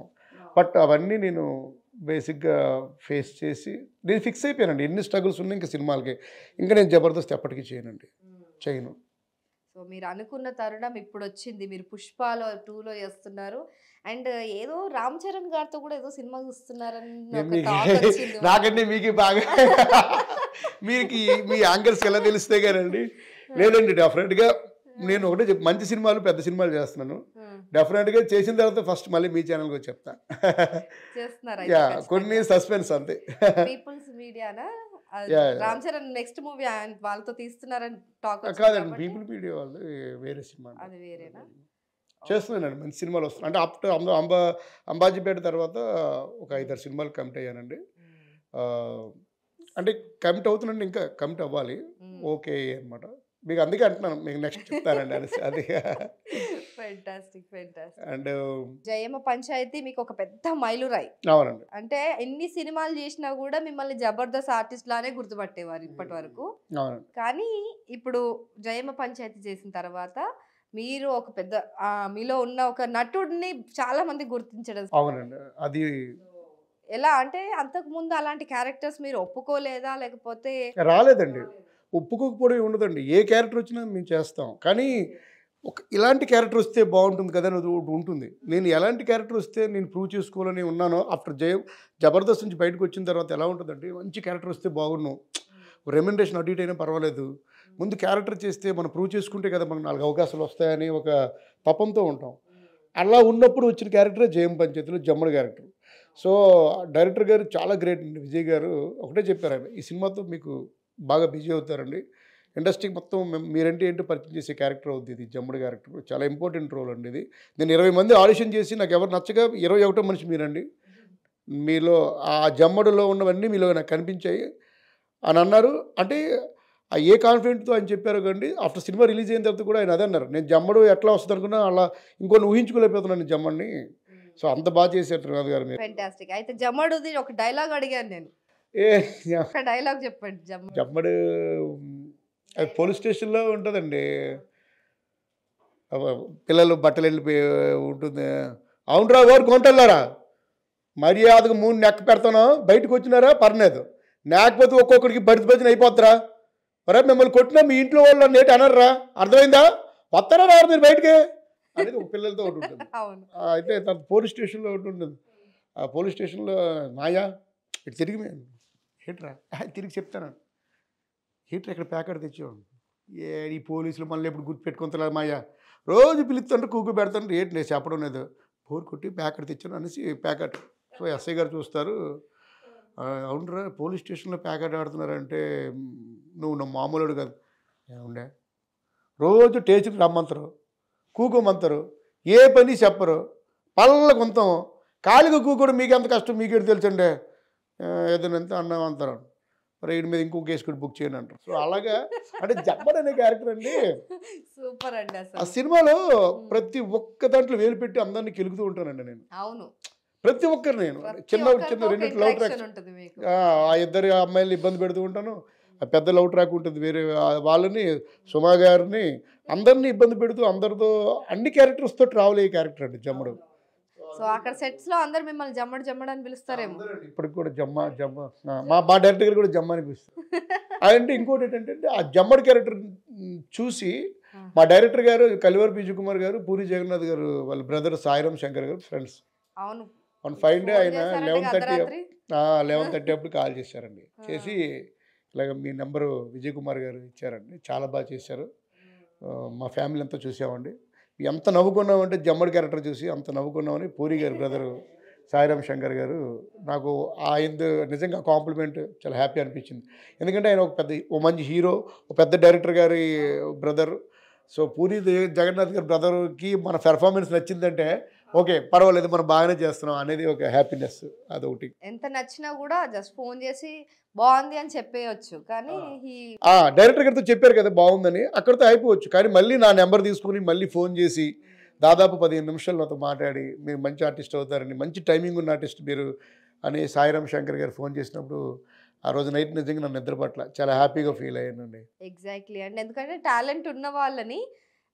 బట్ అవన్నీ నేను బేసిక్గా ఫేస్ చేసి నేను ఫిక్స్ అయిపోయానండి. ఎన్ని స్ట్రగుల్స్ ఉన్నాయి ఇంకా సినిమాలకి, ఇంకా నేను జబర్దస్త్ ఎప్పటికీ చేయను. సో మీరు అనుకున్న తరుణం ఇప్పుడు వచ్చింది. మీరు పుష్పలో 2లో చేస్తున్నారు. అండ్ ఏదో రామ్ చరణ్ గారితో కూడా ఏదో సినిమా చూస్తున్నారని నాకంటే మీకు బాగా మీకు మీ యాంకర్స్ ఎలా తెలిస్తే కానండి. లేదండి, డెఫినెట్గా నేను ఒకటే మంచి సినిమాలు పెద్ద సినిమాలు చేస్తున్నాను. డెఫినెట్గా చేసిన తర్వాత ఫస్ట్ మళ్ళీ మీ ఛానల్కి వచ్చి చెప్తా. కొన్ని సస్పెన్స్ అంతే. పీపుల్స్ మీడియానా రామ్ చరణ్ నెక్స్ట్ మూవీ వాళ్ళతో తీస్తున్నారని టాక్? కాదండి, పీపుల్ మీడియా వాళ్ళు వేరే సినిమా. అది వేరేనా? చేస్తున్నానండి, మంచి సినిమాలు వస్తున్నాయి. అంటే ఆఫ్టర్ అంబాజీపేట తర్వాత ఒక 5-6 సినిమాలు కమిట్ అయ్యానండి. అంటే కమిట్ అవుతున్నాండి, ఇంకా కమిట్ అవ్వాలి. ఓకే అనమాట. మీకు అందుకే అంటున్నాను, మీకు నెక్స్ట్ చెప్తానండి అనేసి. అది ఫెంటాస్టిక్. అండ్ జయమ్మ పంచాయతీ మీకు ఒక పెద్ద మైలురాయి. అవునండి. అంటే ఎన్ని సినిమాలు చేసినా కూడా మిమ్మల్ని జబర్దస్త్ ఆర్టిస్ట్ లానే గుర్తుపట్టేవారు ఇప్పటి వరకు. కానీ ఇప్పుడు జయమ్మ పంచాయతీ చేసిన తర్వాత మీరు ఒక పెద్ద మీలో ఉన్న ఒక నటుడిని చాలా మంది గుర్తించడం. అవునండి. అది ఎలా అంటే అంతకు ముందు అలాంటి క్యారెక్టర్స్ మీరు ఒప్పుకోలేదా, లేకపోతే? రాలేదండి, ఒప్పుకోకపోవడం ఉండదండి. ఏ క్యారెక్టర్ వచ్చినా మేము చేస్తాం. కానీ ఇలాంటి క్యారెక్టర్ వస్తే బాగుంటుంది కదా అని ఒకటి ఉంటుంది. నేను ఎలాంటి క్యారెక్టర్ వస్తే నేను ప్రూవ్ చేసుకోవాలని ఉన్నానో ఆఫ్టర్ జబర్దస్త్ నుంచి బయటకు వచ్చిన తర్వాత ఎలా ఉంటుందంటే మంచి క్యారెక్టర్ వస్తే బాగున్నాం, రెమ్యునరేషన్ అటు ఇటు అయినా పర్వాలేదు, ముందు క్యారెక్టర్ చేస్తే మనం ప్రూవ్ చేసుకుంటే కదా మనకు 4 అవకాశాలు వస్తాయని ఒక తపంతో ఉంటాం. అలా ఉన్నప్పుడు వచ్చిన క్యారెక్టరే జయం పంచాయతీలో జమ్మడి క్యారెక్టర్. సో డైరెక్టర్ గారు చాలా గ్రేట్ అండి. విజయ్ గారు ఒకటే చెప్పారు, ఆయన ఈ సినిమాతో మీకు బాగా బిజీ అవుతారండి, ఇండస్ట్రీకి మొత్తం మీరంటే ఏంటో పరిచయం చేసే క్యారెక్టర్ అవుతుంది ఇది. జమ్మడి క్యారెక్టర్ చాలా ఇంపార్టెంట్ రోల్ అండి ఇది. నేను 20 మంది ఆడిషన్ చేసి నాకు ఎవరు నచ్చగా 21వ మనిషి మీరండి, మీలో ఆ జమ్మడిలో ఉన్నవన్నీ మీలో నాకు కనిపించాయి అని అన్నారు. అంటే ఏ కాన్ఫిడెంట్తో ఆయన చెప్పారు కండి. ఆఫ్టర్ సినిమా రిలీజ్ అయిన తర్వాత కూడా ఆయన అదే అన్నారు, నేను జమ్మడు ఎట్లా వస్తుంది అనుకున్నా అలా ఇంకొన్ని ఊహించుకోలేకపోతున్నాను జమ్మడిని. సో అంత బాగా చేశారు త్రినాథ్ గారు మీరు. ఫెంటాస్టిక్. అయితే జమ్మడుది ఒక డైలాగ్ అడిగాను నేను, ఒక డైలాగ్ చెప్పండి. జమ్మడు అది పోలీస్ స్టేషన్లో ఉంటుందండి, పిల్లలు బట్టలు వెళ్ళిపోయి ఉంటుంది. అవునరా వారు కొంటల్లారా, మర్యాదకు 3 నెక్క పెడతాను, బయటకు వచ్చినారా పర్లేదు, లేకపోతే ఒక్కొక్కడికి బడిన అయిపోతారా, మరే మిమ్మల్ని కొట్టినా మీ ఇంట్లో వాళ్ళు నేటి అనర్రా, అర్థమైందా, వస్తారా రారు మీరు బయటకే అనేది ఒక పిల్లలతో ఒకటి ఉంటుంది. అయితే తన పోలీస్ స్టేషన్లో ఒకటి ఉంటుంది. ఆ పోలీస్ స్టేషన్లో మాయా ఇటు తిరిగి మేము ఏంట్రా తిరిగి చెప్తాను, ఏంట్రా ఇక్కడ ప్యాకెట్ తెచ్చేవాడు, ఈ పోలీసులు మళ్ళీ ఎప్పుడు గుర్తుపెట్టుకుంటారు మాయా, రోజు పిలుస్తుంటే కూకు పెడతాను, ఏంటి నేను చెప్పడం లేదు, బోర్ కొట్టి ప్యాకెట్ తెచ్చాను అనేసి ప్యాకెట్. సో ఎస్ఐ గారు చూస్తారు, అవునరా పోలీస్ స్టేషన్లో ప్యాకెట్ ఆడుతున్నారంటే నువ్వు నా మామూలుడు కాదు, ఏముండే రోజు టేషన్ రమ్మంటారు, కూకోమంటారు, ఏ పని చెప్పరు, పళ్ళ కొంతం ఖాళీగా కూకోడు మీకు ఎంత కష్టం మీకేడు తెలుసండి, ఏదైనా ఎంత అన్నం అంటారు, మరి వీడి మీద ఇంకో కేసు కూడా బుక్ చేయను అంటారు. సో అలాగా అంటే జబ్బర్ అనే క్యారెక్టర్ అండి సూపర్ అండి. ఆ సినిమాలో ప్రతి ఒక్క దాంట్లో వేలు పెట్టి అందరినీ కెలుగుతూ ఉంటానండి నేను. అవును, ప్రతి ఒక్కరు నేను చిన్న 2 లవ్ ట్రాక్స్, ఆ 2 అమ్మాయిలు ఇబ్బంది పెడుతూ ఉంటాను, ఆ పెద్ద లవ్ ట్రాక్ ఉంటుంది వేరే వాళ్ళని, సుమా గారిని, అందరినీ ఇబ్బంది పెడుతూ అందరితో అన్ని క్యారెక్టర్స్తో ట్రావెల్ అయ్యే క్యారెక్టర్ అండి జమ్మడు. సో అక్కడ సెట్స్ లో అందరు మిమ్మల్ని జమ్మడు అని పిలుస్తారేమో. ఇప్పటికి కూడా జమ్మ మా డైరెక్టర్ గారు కూడా జమ్మ అని పిలుస్తారు. అంటే ఇంకోటి ఏంటంటే ఆ జమ్మడి క్యారెక్టర్ చూసి మా డైరెక్టర్ గారు కలివర్ విజయ్ కుమార్ గారు, పూరి జగన్నాథ్ గారు వాళ్ళ బ్రదర్ సాయిరామ్ శంకర్ గారు ఫ్రెండ్స్. అవును, వన్ ఫైన్ డే ఆయన 11:30 అప్పుడు కాల్ చేశారండి. చేసి ఇలాగ మీ నెంబరు విజయ్ కుమార్ గారు ఇచ్చారండి, చాలా బాగా చేశారు, మా ఫ్యామిలీ అంతా చూసామండి, ఎంత నవ్వుకున్నామంటే జమ్మడి క్యారెక్టర్ చూసి అంత నవ్వుకున్నామని పూరి గారు బ్రదరు సాయిరామ్ శంకర్ గారు నాకు ఆయన నిజంగా కాంప్లిమెంట్ చాలా హ్యాపీ అనిపించింది. ఎందుకంటే ఆయన ఒక మంచి హీరో, ఒక పెద్ద డైరెక్టర్ గారి బ్రదర్. సో పూరి జగన్నాథ్ గారి బ్రదర్కి మన పెర్ఫార్మెన్స్ నచ్చిందంటే ఓకే పర్వాలేదు మనం బాగానే చేస్తున్నాం అనేది ఒక హ్యాపీనెస్. అదొకటి ఎంత నచ్చినా కూడా జస్ట్ ఫోన్ చేసి బాగుంది అని చెప్పేయచ్చు, కానీ డైరెక్టర్ గారితో చెప్పారు కదా బాగుందని, అక్కడితో అయిపోవచ్చు. కానీ మళ్ళీ నా నెంబర్ తీసుకుని మళ్ళీ ఫోన్ చేసి దాదాపు 15 నిమిషాలు నాతో మాట్లాడి మీరు మంచి ఆర్టిస్ట్ అవుతారని, మంచి టైమింగ్ ఉన్న ఆర్టిస్ట్ మీరు అని సాయిరామ్ శంకర్ గారు ఫోన్ చేసినప్పుడు ఆ రోజు నైట్ నిజంగా నన్ను నిద్ర పట్ల చాలా హ్యాపీగా ఫీల్ అయ్యానండి. ఎగ్జాక్ట్లీ అండి, ఎందుకంటే టాలెంట్ ఉన్న వాళ్ళని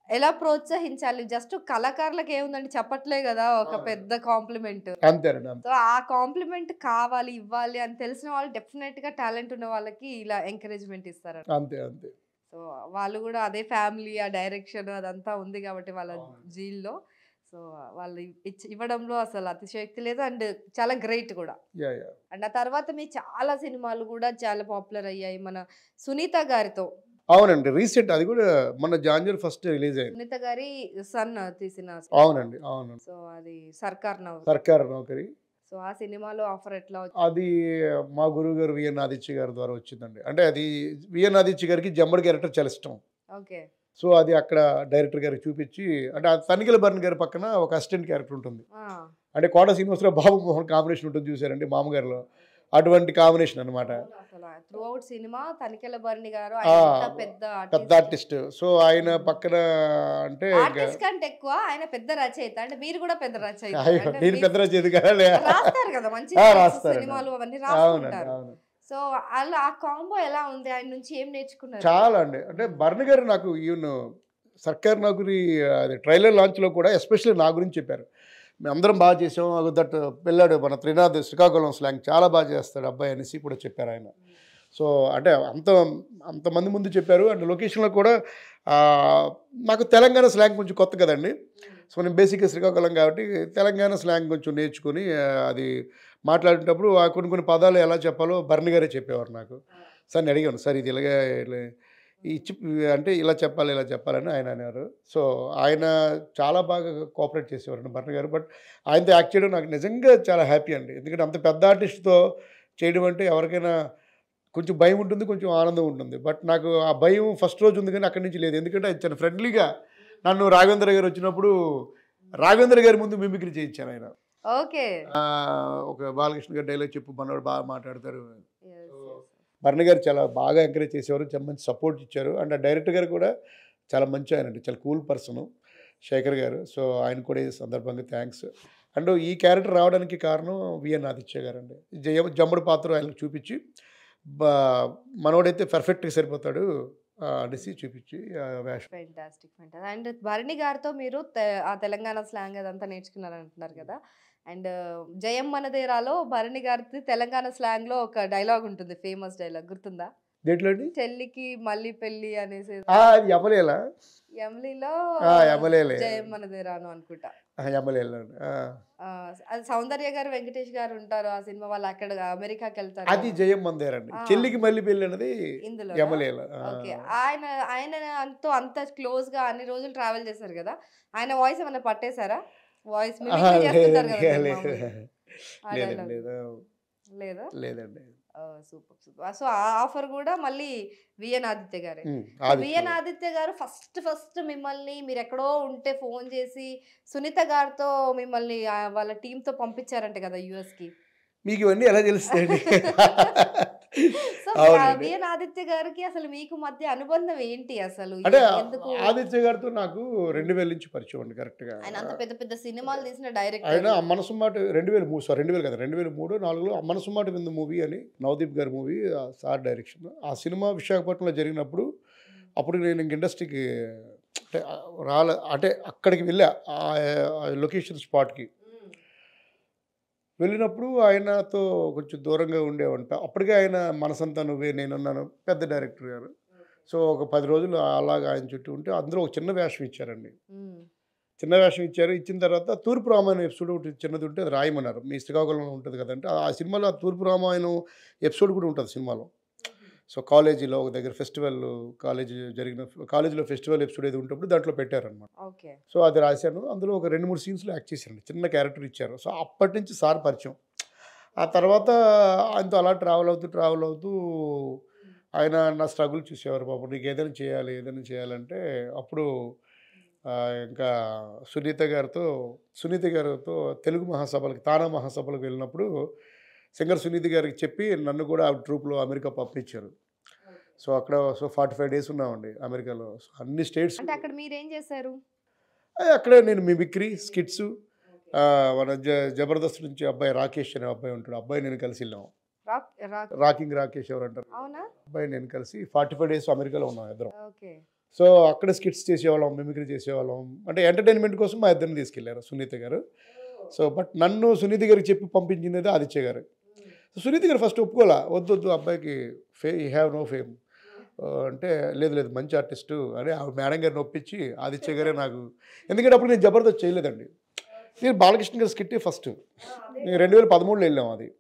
ఎలా ప్రోత్సహించాలి, జస్ట్ కళాకారులకు ఏముందండి చెప్పట్లే కదా ఒక పెద్ద కాంప్లిమెంట్, అంతేనండి. సో ఆ కాంప్లిమెంట్ కావాలి ఇవ్వాలి అని తెలిసిన వాళ్ళు డెఫినెట్ గా టాలెంట్ ఉన్న వాళ్ళకి ఇలా ఎంకరేజ్మెంట్ ఇస్తారు. అంతే అంతే. సో వాళ్ళు కూడా అదే ఫ్యామిలీ, ఆ డైరెక్షన్ అదంతా ఉంది కాబట్టి వాళ్ళ జీల్లో, సో వాళ్ళు ఇవ్వడంలో అసలు అతిశయోక్తి లేదు, అండ్ చాలా గ్రేట్ కూడా. అండ్ ఆ తర్వాత మీ చాలా సినిమాలు కూడా చాలా పాపులర్ అయ్యాయి మన సునీత గారితో. అవునండి, రీసెంట్ అది కూడా మన జాన్వరి 1 రిలీజ్ అయింది. సునీత గారి సన్ తీసిన. అవునండి అవును. సో అది సర్కార్ నౌకరి. సో ఆ సినిమాలో ఆఫర్ ఎట్లా వచ్చింది? అది మా గురువు గారు విఎన్ ఆదిత్య గారి ద్వారా వచ్చిందండి. అంటే అది విఎన్ ఆదిత్య గారికి జమ్మడి క్యారెక్టర్ చాలా ఇష్టం. ఓకే. సో అది అక్కడ డైరెక్టర్ గారికి చూపించి, అంటే తనిఖీల భరణ్ గారి పక్కన ఒక అసిస్టెంట్ క్యారెక్టర్ ఉంటుంది, అంటే కోట శ్రీనివాసరావు బాబు మోహన్ కాంబినేషన్ ఉంటుంది చూసారండి మామగారిలో, అటువంటి కాంబినేషన్ అనమాట. త్రూఅవుట్ సినిమా తనిఖీల భరణి గారు పెద్ద ఆర్టిస్ట్. సో ఆయన పక్కన అంటే కంటే ఎక్కువ ఆయన పెద్ద రచయిత, అంటే మీరు కూడా పెద్ద రచయిత. నేను పెద్ద రచయిత కదా, రాస్తారు కదా మంచి సినిమాలు అవన్నీ రాసుకుంటారు. సో అలా ఆ కాంబో ఎలా ఉంది, ఆయన నుంచి ఏం నేర్చుకున్నారు? చాలా అండి, అంటే భరణి గారు నాకు ఈవెన్ సర్కార్ నౌకరి అది ట్రైలర్ లాంచ్లో కూడా ఎస్పెషల్లీ నా గురించి చెప్పారు, మేము అందరం బాగా చేసాం, దట్ పిల్లాడు మన త్రినాథ్ శ్రీకాకుళం స్లాంగ్ చాలా బాగా చేస్తాడు అబ్బాయి అనేసి కూడా చెప్పారు ఆయన. సో అంటే అంతమంది ముందు చెప్పారు. అండ్ లొకేషన్లో కూడా నాకు తెలంగాణ స్లాంగ్ కొంచెం కొత్త కదండి. సో నేను బేసిక్గా శ్రీకాకుళం కాబట్టి తెలంగాణ స్లాంగ్ కొంచెం నేర్చుకొని అది మాట్లాడేటప్పుడు కొన్ని పదాలు ఎలా చెప్పాలో భరణి గారే చెప్పేవారు నాకు. సార్ నేను అడిగాను, సార్ ఇది ఇలాగే ఇచ్చి అంటే ఇలా చెప్పాలని ఆయన అనేవారు. సో ఆయన చాలా బాగా కోఆపరేట్ చేసేవారండి భరణి గారు. బట్ ఆయనతో యాక్ట్ చేయడం నాకు నిజంగా చాలా హ్యాపీ అండి. ఎందుకంటే అంత పెద్ద ఆర్టిస్ట్తో చేయడం అంటే ఎవరికైనా కొంచెం భయం ఉంటుంది, కొంచెం ఆనందం ఉంటుంది. బట్ నాకు ఆ భయం ఫస్ట్ రోజు ఉంది కానీ అక్కడి నుంచి లేదు. ఎందుకంటే ఆయన చాలా ఫ్రెండ్లీగా నన్ను రాఘవేంద్ర గారు వచ్చినప్పుడు రాఘవేంద్ర గారి ముందు మిమిక్రీ చేయించాను ఆయన. ఓకే, ఒక బాలకృష్ణ గారు డైలాగ్ చెప్పు మనోడు బాగా మాట్లాడతారు. భరణి గారు చాలా బాగా ఎంకరేజ్ చేసేవారు, చాలా మంచి సపోర్ట్ ఇచ్చారు. అండ్ ఆ డైరెక్టర్ గారు కూడా చాలా మంచి ఆయన అండి, చాలా కూల్ పర్సన్ శేఖర్ గారు. సో ఆయన కూడా ఈ సందర్భంగా థ్యాంక్స్. అండ్ ఈ క్యారెక్టర్ రావడానికి కారణం విఎన్ ఆదిత్య గారు అండి. జమ్ముడు పాత్ర ఆయనకు చూపించి మనోడైతే పర్ఫెక్ట్గా సరిపోతాడు అనేసి చూపించి వేషం. ఫెంటాస్టిక్. అండ్ భరణి గారితో మీరు ఆ తెలంగాణ స్లాంగ్ అదంతా నేర్చుకున్నారంటున్నారు కదా. అండ్ జయం మనదేరాలో భరణి గారి తెలంగాణ స్లాంగ్ లో ఒక డైలాగ్ ఉంటుంది, ఫేమస్ డైలాగ్, గుర్తుందా? దేంట్లో అండి? చెల్లికి మళ్ళీ పెళ్లి అనేసి యమలేలా, యమలీలో యమలేలే జయం మనదేరాను అనుకుంటా. యమలేలా అది సౌందర్య గారు, వెంకటేష్ గారు ఉంటారు ఆ సినిమా, వాళ్ళు అక్కడ అమెరికాకి వెళ్తారు, అది జయం మందేరండి. చెల్లికి మళ్ళీ పెళ్ళి అన్నది ఇందులో యమలేలా. ఓకే, ఆయన అంత క్లోజ్ గా అన్ని రోజులు ట్రావెల్ చేశారు కదా, ఆయన వాయిస్ ఏమైనా పట్టేశారా? వాయిస్ లేదా? లేదండి. సూపర్. సో ఆ ఆఫర్ కూడా మళ్ళీ విఎన్ ఆదిత్య గారే. విఎన్ ఆదిత్య గారు ఫస్ట్ మిమ్మల్ని మీరు ఎక్కడో ఉంటే ఫోన్ చేసి సునీత గారితో మిమ్మల్ని వాళ్ళ టీమ్ తో పంపించారంట కదా యుఎస్ కి. మీకు ఇవన్నీ ఎలా తెలుస్తాయండి? విఎన్ ఆదిత్య గారికి అసలు మీకు మధ్య అనుబంధం ఏంటి అసలు? అంటే ఆదిత్య గారితో నాకు 2000 నుంచి పరిచయం అండి. కరెక్ట్ గా ఆయన అంత పెద్ద సినిమాలు తీసిన డైరెక్టర్. ఆయన మనసు మాట 2003 కదా, 2003-4లో మనసు మాట విందు మూవీ అని నవదీప్ గారి మూవీ, సార్ డైరెక్షన్. ఆ సినిమా విశాఖపట్నంలో జరిగినప్పుడు అప్పుడు నేను ఇండస్ట్రీకి అంటే అక్కడికి వెళ్ళా, లొకేషన్ స్పాట్కి వెళ్ళినప్పుడు ఆయనతో కొంచెం దూరంగా ఉండేవంట. అప్పటికే ఆయన మనసంతా నువ్వే నేనున్నాను పెద్ద డైరెక్టర్ గారు. సో ఒక 10 రోజులు అలాగా ఆయన చుట్టూ ఉంటే అందులో ఒక చిన్న వేషం ఇచ్చారండి. చిన్న వేషం ఇచ్చారు. ఇచ్చిన తర్వాత తూర్పు రామాయణం ఎపిసోడ్ ఒకటి చిన్నది ఉంటే అది రాయమన్నారు. మీ శ్రీకాకుళంలో ఉంటుంది కదంటే ఆ సినిమాలో ఆ తూర్పు రామాయణం ఎపిసోడ్ కూడా ఉంటుంది సినిమాలో. సో కాలేజీలో ఒక దగ్గర ఫెస్టివల్, కాలేజీలో ఫెస్టివల్ ఎపిసోడ్ ఏది ఉంటప్పుడు దాంట్లో పెట్టారనమాట. సో అది రాశాను. అందులో ఒక 2-3 సీన్స్లో యాక్ట్ చేశాను, చిన్న క్యారెక్టర్ ఇచ్చారు. సో అప్పటి నుంచి సార్ పరిచయం. ఆ తర్వాత ఆయనతో అలా ట్రావెల్ అవుతూ ఆయన నా స్ట్రగుల్ చూసేవారు. పాపం నీకు ఏదైనా చేయాలంటే అప్పుడు ఇంకా సునీత గారితో తెలుగు మహాసభలకు, తానా మహాసభలకు వెళ్ళినప్పుడు సింగర్ సునీత గారికి చెప్పి నన్ను కూడా ఆ ట్రూప్లో అమెరికా పంపించారు. సో అక్కడ 45 days ఉన్నామండి అమెరికాలో. సో అన్ని స్టేట్స్. అంటే అక్కడ మీరేం చేశారు? అక్కడ నేను మిమిక్రీ స్కిట్స్, మన జబర్దస్త్ నుంచి అబ్బాయి రాకేష్ అనే అబ్బాయి ఉంటాడు, అబ్బాయి నేను కలిసి వెళ్ళాము. రాకింగ్ రాకేష్ ఎవరు అంటారు, అబ్బాయి నేను కలిసి 45 days అమెరికాలో ఉన్నాం ఇద్దరం. సో అక్కడ స్కిట్స్ చేసేవాళ్ళం, మిమిక్రీ చేసేవాళ్ళం. అంటే ఎంటర్టైన్మెంట్ కోసం మా ఇద్దరిని తీసుకెళ్లారు సునీత గారు. సో బట్ నన్ను సునీత గారికి చెప్పి పంపించినది ఆదిత్య గారు. సునీత గారు ఫస్ట్ ఒప్పుకోలే, వద్దు అబ్బాయికి యూ హ్యావ్ నో ఫేమ్ అంటే, లేదు మంచి ఆర్టిస్టు అని ఆవిడ మేడం గారిని ఒప్పించి ఆదిత్య గారే నాకు. ఎందుకంటే అప్పుడు నేను జబర్దస్త్ చేయలేదండి, నేను బాలకృష్ణ గారి స్కిట్ ఫస్ట్. నేను 2013లో వెళ్ళాం, అది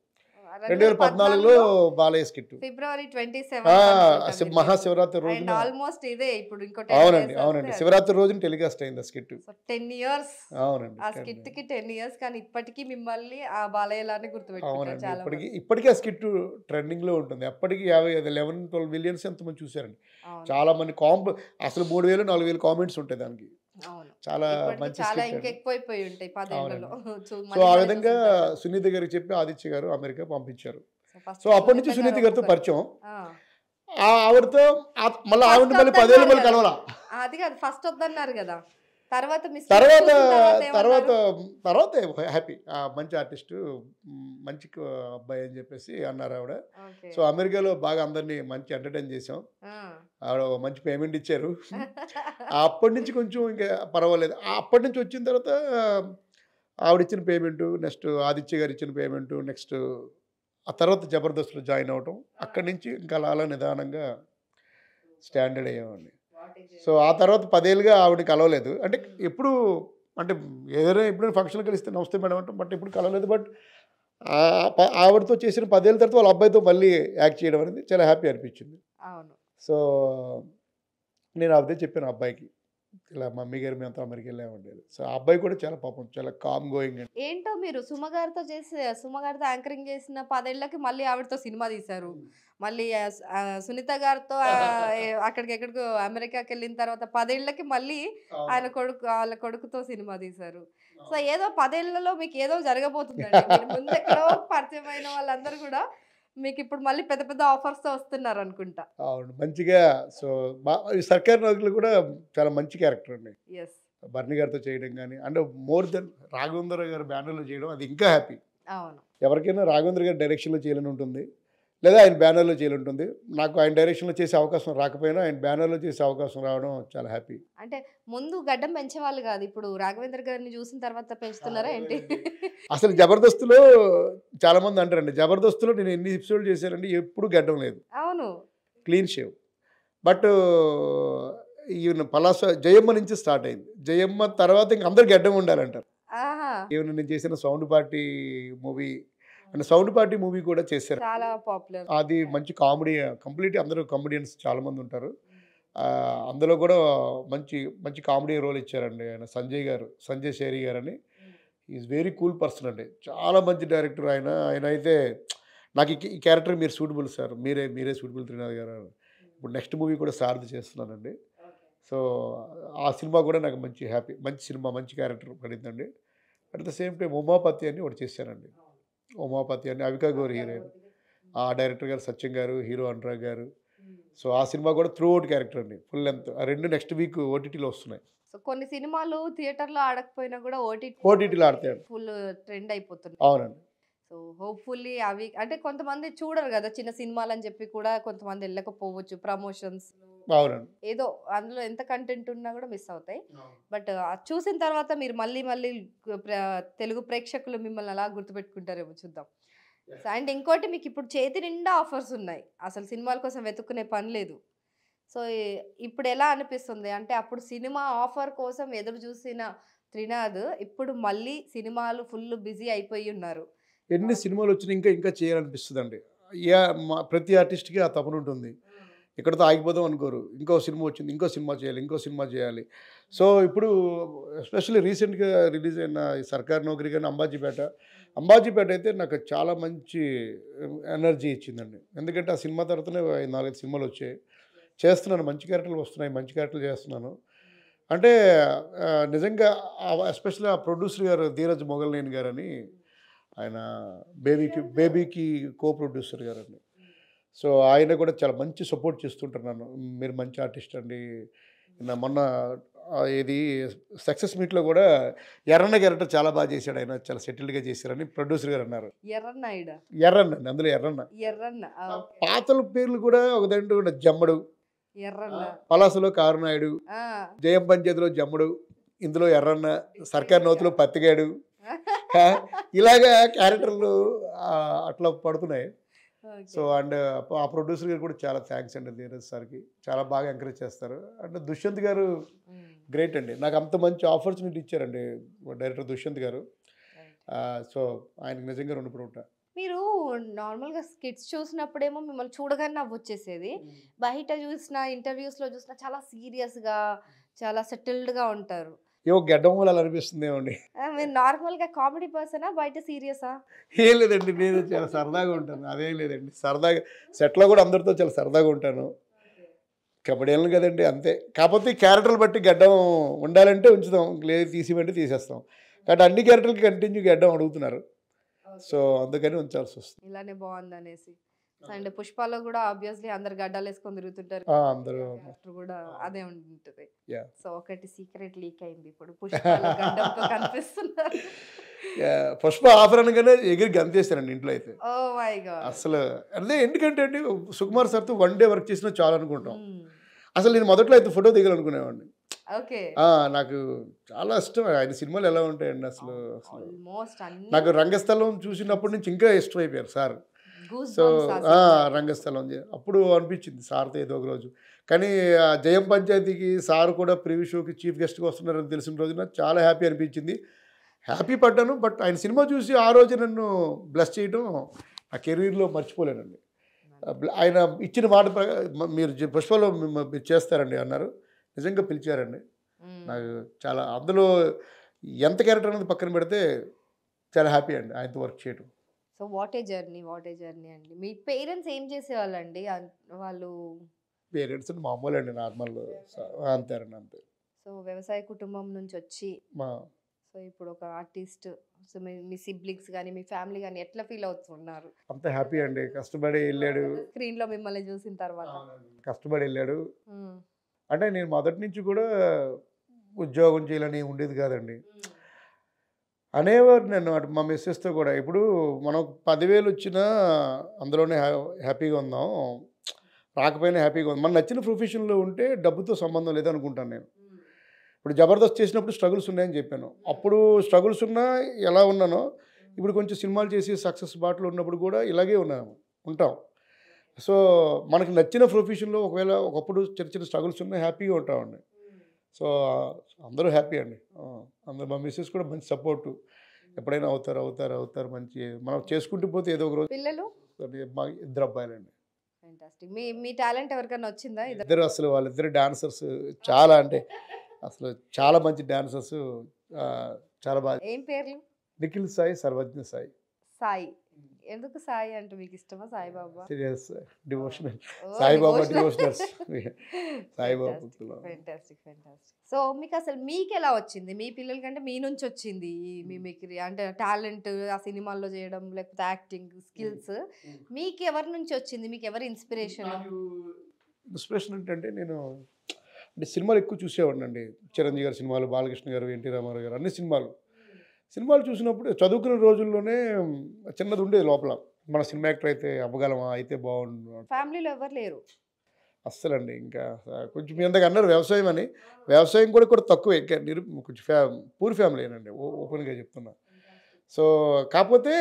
2014లో బాలయ్య స్కిట్, ఫిబ్రవరి 27 మహాశివరాత్రి రోజు. ఆల్మోస్ట్ ఇదే ఇప్పుడు ఇంకో అవునండి శివరాత్రి రోజున టెలికాస్ట్ అయింది ఆ స్కిట్. 10 years. అవునండి, ఆ స్కిట్ కి 10 years, కానీ ఇప్పటికీ మిమ్మల్ని ఆ బాలయ్యలానే గుర్తుపెట్టుకుంటారు. ఇప్పటికీ ఆ స్కిట్ ట్రెండింగ్ లో ఉంటుంది. అప్పటికి 11-12 మిలియన్స్ ఎంతమంది చూసారండి. చాలా మంది అసలు 3000-4000 కామెంట్స్ ఉంటాయి దానికి. చాలా మంచి సో ఆ విధంగా సునీత గారికి చెప్పి ఆదిత్య గారు అమెరికా పంపించారు. సో అప్పటి నుంచి సునీత గారితో పరిచయం. ఆవిడతో మళ్ళీ ఆవిడ మళ్ళీ 10 ఏళ్ళు మళ్ళీ కలవాలా. అది కాదు, ఫస్ట్ వద్దన్నారు కదా, తర్వాత హ్యాపీ, మంచి ఆర్టిస్టు, మంచి అబ్బాయి అని చెప్పేసి అన్నారు ఆవిడ. సో అమెరికాలో బాగా అందరినీ మంచి ఎంటర్టైన్ చేసాం. ఆవిడ మంచి పేమెంట్ ఇచ్చారు. అప్పటి నుంచి కొంచెం ఇంకా పర్వాలేదు. అప్పటి నుంచి వచ్చిన తర్వాత ఆవిడ ఇచ్చిన పేమెంటు, నెక్స్ట్ ఆదిత్య గారు ఇచ్చిన పేమెంటు, నెక్స్ట్ ఆ తర్వాత జబర్దస్త్లో జాయిన్ అవ్వటం, అక్కడి నుంచి ఇంకా అలా నిదానంగా స్టాండర్డ్ అయ్యామండి. సో ఆ తర్వాత 10 ఏళ్ళుగా ఆవిడ కలవలేదు. అంటే ఎప్పుడు అంటే ఏదైనా ఎప్పుడైనా ఫంక్షన్‌కి కలిస్తే నమస్తే మేడం అంటాం. బట్ ఎప్పుడు కలవలేదు. బట్ ఆవిడతో చేసిన 10 ఏళ్ళ తర్వాత వాళ్ళ అబ్బాయితో మళ్ళీ యాక్ట్ చేయడం అనేది చాలా హ్యాపీ అనిపించింది. అవును. సో నేను అదే చెప్పాను ఆ అబ్బాయికి. ఇలా మమ్మీ గారు మేమంతా అమెరికా వెళ్ళామండి. సో ఆ అబ్బాయి కూడా చాలా పాపం చాలా కామ్ గోయింగ్ అండి. ఏంటో మీరు సుమ గారితో యాంకరింగ్ చేసిన 10 ఏళ్ళకి మళ్ళీ ఆవిడతో సినిమా తీశారు. మళ్ళీ సునీత గారితో అక్కడికెక్కడికో అమెరికాకెళ్ళిన తర్వాత 10 ఏళ్ళకి మళ్ళీ వాళ్ళ కొడుకుతో సినిమా తీశారు. సో ఏదో 10 ఏళ్లలో మీకు ఏదో జరగబోతుందండి. మీరు ముందెక్కడో పరిచయమైన వాళ్ళందరూ కూడా మీకు ఇప్పుడు మళ్ళీ పెద్ద పెద్ద ఆఫర్స్‌తో వస్తున్నారు అనుకుంటా. అవును. మంచిగా సో సర్కార్ నౌకర్లు కూడా చాలా మంచి క్యారెక్టర్ అండి. యెస్. బర్నీ గారితో చేయడం గానీ, అంటే మోర్ దెన్ రాఘవేంద్ర గారి బ్యానర్‌లో చేయడం అది ఇంకా హ్యాపీ. అవును. ఎవరికైనా రాఘవేంద్ర గారి డైరెక్షన్‌లో చేయాలని ఉంటుంది. లేదా ఆయన బ్యానర్‌లో చేయాలని ఉంటుంది. నాకు ఆయన డైరెక్షన్‌లో చేసే అవకాశం రాకపోయినా ఆయన బ్యానర్‌లో చేసే అవకాశం రావడం చాలా హ్యాపీ. అంటే ముందు గడ్డం పెంచేవాళ్ళు కాదు. ఇప్పుడు రాఘవేంద్ర గారిని చూసిన తర్వాత పెంచుతున్నారా ఏంటి? అసలు జబర్దస్త్‌లో చాలామంది అంటారండి. జబర్దస్త్‌లో నేను ఎన్ని ఎపిసోడ్లు చేశానండి ఎప్పుడు గడ్డం లేదు. అవును. Clean shave. But even Palasa Jayamma నుంచి స్టార్ట్ అయింది. జయమ్మ తర్వాత ఇంక అందరు గడ్డం ఉండాలంటారు. ఆహా! ఈవెన్ నేను చేసిన సౌండ్ పార్టీ మూవీ అంటే సౌండ్ పార్టీ మూవీ కూడా చేశారు. చాలా పాపులర్. అది మంచి కామెడీ కంప్లీట్ అందరూ కామెడియన్స్ చాలామంది ఉంటారు. అందులో కూడా మంచి మంచి కామెడీ రోల్ ఇచ్చారండి ఆయన సంజయ్ శేరి గారని. ఈజ్ వెరీ కూల్ పర్సన్ అండి. చాలా మంచి డైరెక్టర్ ఆయన. ఆయన అయితే నాకు ఈ క్యారెక్టర్ మీరు సూటబుల్ సార్, మీరే సూటబుల్ త్రినాథ్ గారు. ఇప్పుడు నెక్స్ట్ మూవీ కూడా సారథి చేస్తున్నానండి. సో ఆ సినిమా కూడా నాకు మంచి హ్యాపీ, మంచి సినిమా, మంచి క్యారెక్టర్ పడిందండి. At the same time Umapathi అని ఒకటి చేశానండి. ఉమాపతి అని అవికా గౌరి హీరోయిన్. ఆ డైరెక్టర్ గారు సత్యం గారు, హీరో అనురాగ్ గారు. సో ఆ సినిమా కూడా త్రూ అవుట్ క్యారెక్టర్ అండి, ఫుల్ లెంత్. ఆ రెండు నెక్స్ట్ వీక్ ఓటీటీలో వస్తున్నాయి. సో కొన్ని సినిమాలు థియేటర్‌లో ఆడకపోయినా కూడా ఓటీటీలో ఆడతాయి. ఫుల్ ట్రెండ్ అయిపోతున్నాయి. అవునండి. సో హోప్‌ఫుల్లీ అవి అంటే కొంతమంది చూడరు కదా! చిన్న సినిమాలని చెప్పి కూడా కొంతమంది వెళ్ళకపోవచ్చు. ప్రమోషన్స్ అవునండి. ఏదో అందులో ఎంత కంటెంట్ ఉన్నా కూడా మిస్ అవుతాయి. బట్ చూసిన తర్వాత మీరు మళ్ళీ మళ్ళీ తెలుగు ప్రేక్షకులు మిమ్మల్ని అలా గుర్తుపెట్టుకుంటారేమో చూద్దాం. అండ్ ఇంకోటి మీకు ఇప్పుడు చేతి నిండా ఆఫర్స్ ఉన్నాయి. అసలు సినిమాల కోసం వెతుక్కునే పని లేదు. సో ఇప్పుడు ఎలా అనిపిస్తుంది? అంటే అప్పుడు సినిమా ఆఫర్ కోసం ఎదురు చూసిన త్రినాథ్ ఇప్పుడు మళ్ళీ సినిమాలు ఫుల్ బిజీ అయిపోయి ఉన్నారు. ఎన్ని సినిమాలు వచ్చినా ఇంకా చేయాలనిపిస్తుందండి. ప్రతి ఆర్టిస్ట్‌కి ఆ తపన ఉంటుంది. ఇక్కడితో ఆగిపోదాం అనుకోరు. ఇంకో సినిమా వచ్చింది, ఇంకో సినిమా చేయాలి. సో ఇప్పుడు ఎస్పెషల్లీ రీసెంట్గా రిలీజ్ అయిన ఈ సర్కార్ నౌకరీ కానీ అంబాజీపేట అయితే నాకు చాలా మంచి ఎనర్జీ ఇచ్చిందండి. ఎందుకంటే ఆ సినిమా తర్వాతనే 4-5 సినిమాలు వచ్చాయి. చేస్తున్నాను, మంచి క్యారెక్టర్లు వస్తున్నాయి, మంచి క్యారెక్టర్లు చేస్తున్నాను. అంటే నిజంగా ఎస్పెషల్లీ ఆ ప్రొడ్యూసర్ గారు ధీరజ్ మొగల్నేని గారని, ఆయన బేబీకి కో ప్రొడ్యూసర్ గారండి. సో ఆయన కూడా చాలా మంచి సపోర్ట్ చేస్తుంటారు నన్ను. మీరు మంచి ఆర్టిస్ట్ అండి. మొన్న ఇది సక్సెస్ మీట్లో కూడా ఎర్రన్న క్యారెక్టర్ చాలా బాగా చేశాడు ఆయన, చాలా సెటిల్డ్గా చేశారని ప్రొడ్యూసర్ గారు అన్నారు. ఎర్రన్న అండి, అందులో ఎర్రన్న. పాతల పేర్లు కూడా ఒకదంటూ జమ్మడు, పలాసలో కారునాయుడు, జయం పంచాయతీలో జమ్ముడు, ఇందులో ఎర్రన్న, సర్కార్ నౌతులో పత్తిగాడు, ఇలాగా క్యారెక్టర్లు అట్లా పడుతున్నాయి. సో అండ్ ఆ ప్రొడ్యూసర్ గారు కూడా చాలా థ్యాంక్స్ అండి ధీరజ్ సార్కి. చాలా బాగా ఎంకరేజ్ చేస్తారు. అండ్ దుష్యంత్ గారు గ్రేట్ అండి. నాకు అంత మంచి ఆపర్చునిటీ ఇచ్చారండి డైరెక్టర్ దుష్యంత్ గారు. సో ఆయనకు నిజంగా రుణపడి ఉంటా. మీరు నార్మల్గా స్కిట్స్ చూసినప్పుడేమో మిమ్మల్ని చూడగానే నవ్వొచ్చేసేది. బయట చూసిన ఇంటర్వ్యూస్లో చూసినా చాలా సీరియస్గా, చాలా సెటిల్డ్గా ఉంటారు. ఏవో గడ్డం వల్ల అనిపిస్తుంది ఏమండి. మీరు నార్మల్గా కామెడీ పర్సనా, బయట సీరియసా? ఏం లేదండి, నేను చాలా సరదాగా ఉంటాను. అదేం లేదండి, సరదాగా సెట్లో కూడా అందరితో చాలా సరదాగా ఉంటాను. కబడ్డీలను కదండి, అంతే. కాకపోతే క్యారెక్టర్లు బట్టి గడ్డం ఉండాలంటే ఉంచుతాం, లేదు తీసిమంటే తీసేస్తాం. కాబట్టి అన్ని క్యారెక్టర్లకి కంటిన్యూ గడ్డం అడుగుతున్నారు. సో అందుకని ఉంచాల్సి వస్తుంది. ఇలానే బాగుంది అనేసి. అండ్ పుష్పలో కూడా ఆబ్వియస్లీ అందరు గడ్డాలు వేసుకొని తిరుగుతుంటారు. అందరూ కూడా అదే ఉంటుంది. Yeah. సో ఒకటి సీక్రెట్ లీక్ అయింది ఇప్పుడు, పుష్పలో గడ్డంతో కనిపిస్తున్నారు. పుష్ప ఆఫర్ అనగానే ఎగిరి గంతేస్తారండి ఇంట్లో అయితే. Oh my God. అసలు అదే ఎందుకంటే అండి, సుకుమార్ సార్తో 1 డే వర్క్ చేసినా చాలు అనుకుంటాం. అసలు నేను మొదట్లో అయితే ఫోటో దిగాలనుకునేవాడిని. నాకు చాలా ఇష్టం ఆయన సినిమాలు ఎలా ఉంటాయండి. అసలు నాకు రంగస్థలం చూసినప్పటి నుంచి ఇంకా ఇష్టం అయిపోయారు సార్. సో రంగస్థలం అప్పుడు అనిపించింది సార్తో ఏదో ఒక రోజు. కానీ ఆ జయం పంచాయతీకి సార్ కూడా ప్రివ్యూ షోకి చీఫ్ గెస్ట్గా వస్తున్నారని తెలిసిన రోజున చాలా హ్యాపీ అనిపించింది. హ్యాపీ పడ్డాను. బట్ ఆయన సినిమా చూసి ఆ రోజు నన్ను బ్లెస్ చేయడం ఆ కెరీర్లో మర్చిపోలేనండి. ఆయన ఇచ్చిన మాట మీరు పుష్పలో మీరు చేస్తారండి అన్నారు. నిజంగా పిలిచారండి. నాకు చాలా అందులో ఎంత క్యారెక్టర్ అనేది పక్కన పెడితే చాలా హ్యాపీ అండి ఆయనతో వర్క్ చేయడం. సో వాట్ ఏ జర్నీ అండి. మీ పేరెంట్స్ ఏం చేసేవాళ్ళండి? వాళ్ళు పేరెంట్స్ మామూలు అండి, నార్మల్ అంతేనండి, అంతే. సో వ్యవసాయ కుటుంబం నుంచి వచ్చి సో ఇప్పుడు ఒక ఆర్టిస్ట్, సో మీ సిబ్లింగ్స్ కానీ మీ ఫ్యామిలీ కానీ ఎట్లా ఫీల్ అవుతున్నారు? అంత హ్యాపీ అండి. కష్టపడి వెళ్ళాడు, స్క్రీన్ లో మిమ్మల్ని చూసిన తర్వాత కష్టపడి వెళ్ళాడు. అంటే నేను మొదటి నుంచి కూడా ఉద్యోగం చేయాలని ఉండేది కాదండి. అనేవారు నన్ను అటు మా మిస్సెస్తో కూడా. ఇప్పుడు మనం 10,000 వచ్చినా అందులోనే హ్యాపీగా ఉందాం, రాకపోయినా హ్యాపీగా ఉంది. మన నచ్చిన ప్రొఫెషన్లో ఉంటే డబ్బుతో సంబంధం లేదనుకుంటాను నేను. ఇప్పుడు జబర్దస్త్ చేసినప్పుడు స్ట్రగుల్స్ ఉన్నాయని చెప్పాను. అప్పుడు స్ట్రగుల్స్ ఉన్నా ఎలా ఉన్నానో ఇప్పుడు కొంచెం సినిమాలు చేసి సక్సెస్ బాటలో ఉన్నప్పుడు కూడా ఇలాగే ఉంటాం. సో మనకు నచ్చిన ప్రొఫెషన్లో ఒకవేళ ఒకప్పుడు చిన్న చిన్న స్ట్రగుల్స్ ఉన్నా హ్యాపీగా ఉంటామండి. సో అందరూ హ్యాపీ అండి. అందరూ మా మిస్సెస్ కూడా మంచి సపోర్టు. ఎప్పుడైనా అవుతారు మంచి. మనం చేసుకుంటూ పోతే ఏదో ఒక రోజు. పిల్లలు మా 2 అబ్బాయిలండి. ఫ్యాంటాస్టిక్. మీ టాలెంట్ ఎవరికైనా వచ్చిందా? ఇద్దరు అసలు వాళ్ళిద్దరు డాన్సర్స్. చాలా అంటే అసలు చాలా మంచి డాన్సర్స్. చాలా బాగా. ఏం పేర్లు? నిఖిల్ సాయి, సర్వజ్ఞ సాయి. సాయి. ఎందుకు సాయి అంటే మీకు ఇష్టమా? Saibaba serious devotional. Saibaba devotionals. Saibaba. Fantastic. So మీకు ఎలా వచ్చింది? మీ పిల్లల కంటే మీ నుంచి వచ్చింది మీకు అంటే టాలెంట్, ఆ సినిమాల్లో చేయడం లేకపోతే యాక్టింగ్ స్కిల్స్ మీకు ఎవరి నుంచి వచ్చింది? మీకు ఎవరి ఇన్స్పిరేషన్ అంటే నేను అంటే సినిమాలు ఎక్కువ చూసేవాడిని అండి. చిరంజీవి గారి సినిమాలు, బాలకృష్ణ గారు, ఎన్టీ రామారావు గారు, అన్ని సినిమాలు చూసినప్పుడు చదువుకునే రోజుల్లోనే చిన్నది ఉండేది లోపల, మన సినిమా యాక్టర్ అయితే అవ్వగలమా, అయితే బాగుండు. ఫ్యామిలీలో ఎవరు లేరు అస్సలండి. ఇంకా కొంచెం మీ అందరికి అన్నారు వ్యవసాయం అని. వ్యవసాయం కూడా తక్కువ, ఇంకా కొంచెం పూర్ ఫ్యామిలీ అండి, ఓపెన్గా చెప్తున్నా. సో కాకపోతే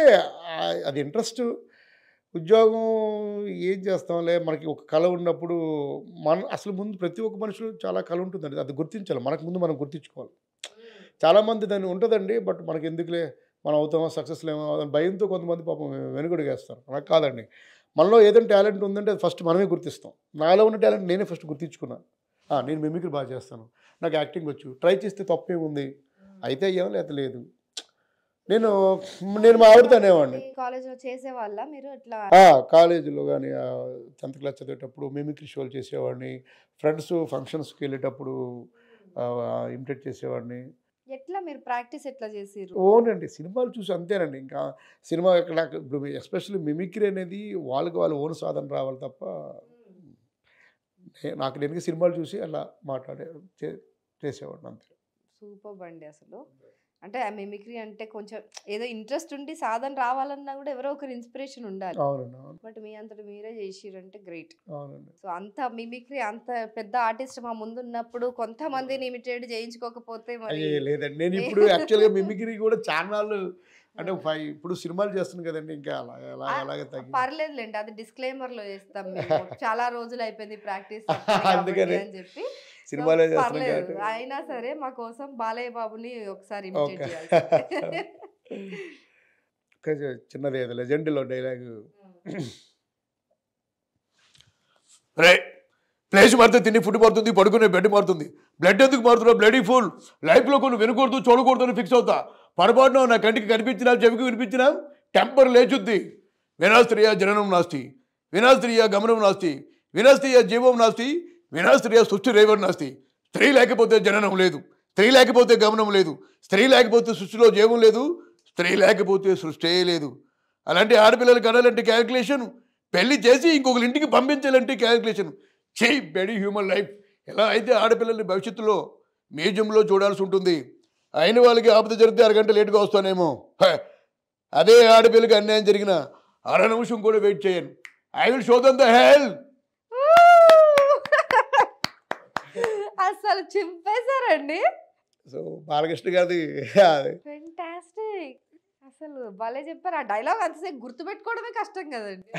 అది ఇంట్రెస్ట్. ఉద్యోగం ఏం చేస్తాంలే, మనకి ఒక కళ ఉన్నప్పుడు అసలు ముందు ప్రతి ఒక్క మనుషులు చాలా కళ ఉంటుందండి. అది గుర్తించాలి, మనకు ముందు మనం గుర్తించుకోవాలి. చాలామంది దాన్ని ఉంటుందండి, బట్ మనకి ఎందుకులే, మనం అవుతామో సక్సెస్ లేమో భయంతో కొంతమంది పాపం వెనుకడుగు వేస్తారు. అలా కాదండి, మనలో ఏదైనా టాలెంట్ ఉందంటే అది ఫస్ట్ మనమే గుర్తిస్తాం. నాలో ఉన్న టాలెంట్ నేనే ఫస్ట్ గుర్తించుకున్నా. నేను మిమిక్రీ బాగా చేస్తాను, నాకు యాక్టింగ్ వచ్చు, ట్రై చేస్తే తప్పేముంది, అయితే అయ్యాం లేకపోతే లేదు. నేను మా ఆవిడతో అనేవాడిని. కాలేజ్లో చేసేవాళ్ళ మీరు ఇట్లా? కాలేజీలో కానీ 10th క్లాస్ చదివేటప్పుడు మిమిక్రీ షోలు చేసేవాడిని. ఫ్రెండ్స్ ఫంక్షన్స్కి వెళ్ళేటప్పుడు ఇమిటేట్ చేసేవాడిని. ఎట్లా మీరు ప్రాక్టీస్ ఎట్లా చేసారు? ఓనండి, సినిమాలు చూసి అంతేనండి. ఇంకా సినిమా నాకు ఇప్పుడు ఎస్పెషల్లీ మిమిక్రీ అనేది వాళ్ళు ఓన్ సాధన రావాలి తప్ప, నాకు నేను సినిమాలు చూసి అలా చేసేవాడిని అంతే. సూపర్ అండి. అసలు అంటే మిమిక్రీ అంటే కొంచెం ఏదో ఇంట్రెస్ట్ ఉండి సాధన రావాలన్నా కూడా ఎవరో ఒకరు ఇన్స్పిరేషన్ ఉండాలి. బట్ మీ అంతటి మీరే చేసిరంటే గ్రేట్. సో అంత మిమిక్రీ అంత పెద్ద ఆర్టిస్ట్ మా ముందు ఉన్నప్పుడు కొంతమందిని ఇమిటేట్ చేయించుకోకపోతే మరి లేదండి. నేను ఇప్పుడు యాక్చువల్గా మిమిక్రీ కూడా ఛానల్ అంటే ఇప్పుడు సినిమాలు చేస్తున్నాను కదండి, ఇంకా అలాగే పర్లేదులేండి, అది డిస్క్లైమర్ లో చేస్తాం మేము. చాలా రోజులు అయిపోయింది ప్రాక్టీస్ అందుకని అని చెప్పి సినిమాలే పర్లేదు. అయినా సరే మా కోసం బాలయ్య బాబుని ఒకసారి చిన్నది లెజెండ్లో డైలాగ్, రే ప్లేస్ మారితే తిని ఫుడ్ మారుతుంది, పడుకునే బెడ్ మారుతుంది, బ్లడ్ ఎందుకు మారుతున్నా బ్లడీ ఫుల్, లైఫ్లో కొన్ని వినకూడదు చూడకూడదు అని ఫిక్స్ అవుతా, పొరపాటున నా కంటికి కనిపించినా చెవికి వినిపించినా టెంపర్ లేచుద్ది. వినాస్త్రియ జననం నాస్తి, వినాస్త్రియ గమనం నాస్తి, వినాస్త్రియ జీవం నాస్తి, వినాస్త్రియ సృష్టి రేవర్ నాస్తి. స్త్రీ లేకపోతే జననం లేదు, స్త్రీ లేకపోతే గమనం లేదు, స్త్రీ లేకపోతే సృష్టిలో జీవం లేదు, స్త్రీ లేకపోతే సృష్టి లేదు. అలాంటి ఆడపిల్లలు కనాలంటే క్యాలిక్యులేషన్, పెళ్లి చేసి ఇంకొకరి ఇంటికి పంపించాలంటే క్యాలిక్యులేషన్. చెయ్యి బెడీ హ్యూమన్ లైఫ్. ఎలా అయితే ఆడపిల్లల్ని భవిష్యత్తులో మ్యూజియంలో చూడాల్సి ఉంటుంది, అయిన వాళ్ళకి ఆపద జరిగితే అరగంట లేటుగా వస్తానేమో, అదే ఆడపిల్లకి అన్యాయం జరిగిన 1/2 నిమిషం కూడా వెయిట్ చేయను. I will show them the hell. అసలు చింపేశారండి. సో బాలకృష్ణ గారి ఫెంటాస్టిక్. అసలు భలే చెప్పారు. ఆ డైలాగ్ అంతసేపు గుర్తుపెట్టుకోవడమే కష్టం కదండి.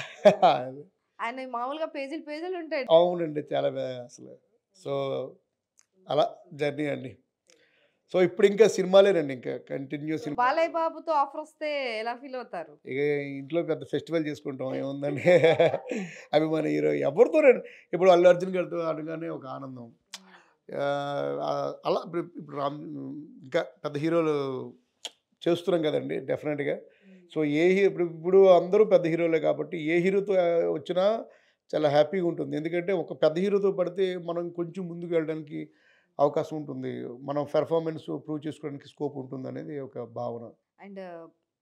ఆయన మామూలుగా పేజీలు పేజీలు ఉంటాయి. అవునండి. చాలా అసలు. సో, అలా జర్నీ అండి. సో, ఇప్పుడు ఇంకా సినిమాలేనండి, ఇంకా కంటిన్యూ సినిమా. బాలయ్య బాబుతో ఆఫర్ వస్తే ఎలా ఫీల్ అవుతారు? ఇక ఇంట్లో పెద్ద ఫెస్టివల్ చేసుకుంటాం ఏముందండి. అభిమాన హీరో ఎవరితోనండి. ఇప్పుడు అల్లు అర్జున్ గారితో అనగానే ఒక ఆనందం. అలా ఇప్పుడు ఇంకా పెద్ద హీరోలు చేస్తున్నాం కదండి డెఫినెట్గా. సో ఇప్పుడు అందరూ పెద్ద హీరోలే కాబట్టి ఏ హీరోతో వచ్చినా చాలా హ్యాపీగా ఉంటుంది. ఎందుకంటే ఒక పెద్ద హీరోతో పడితే మనం కొంచెం ముందుకు వెళ్ళడానికి అవకాశం ఉంటుంది. మనం పెర్ఫార్మెన్స్ ప్రూవ్ చేసుకోవడానికి స్కోప్ ఉంటుంది అనేది ఒక భావన. అండ్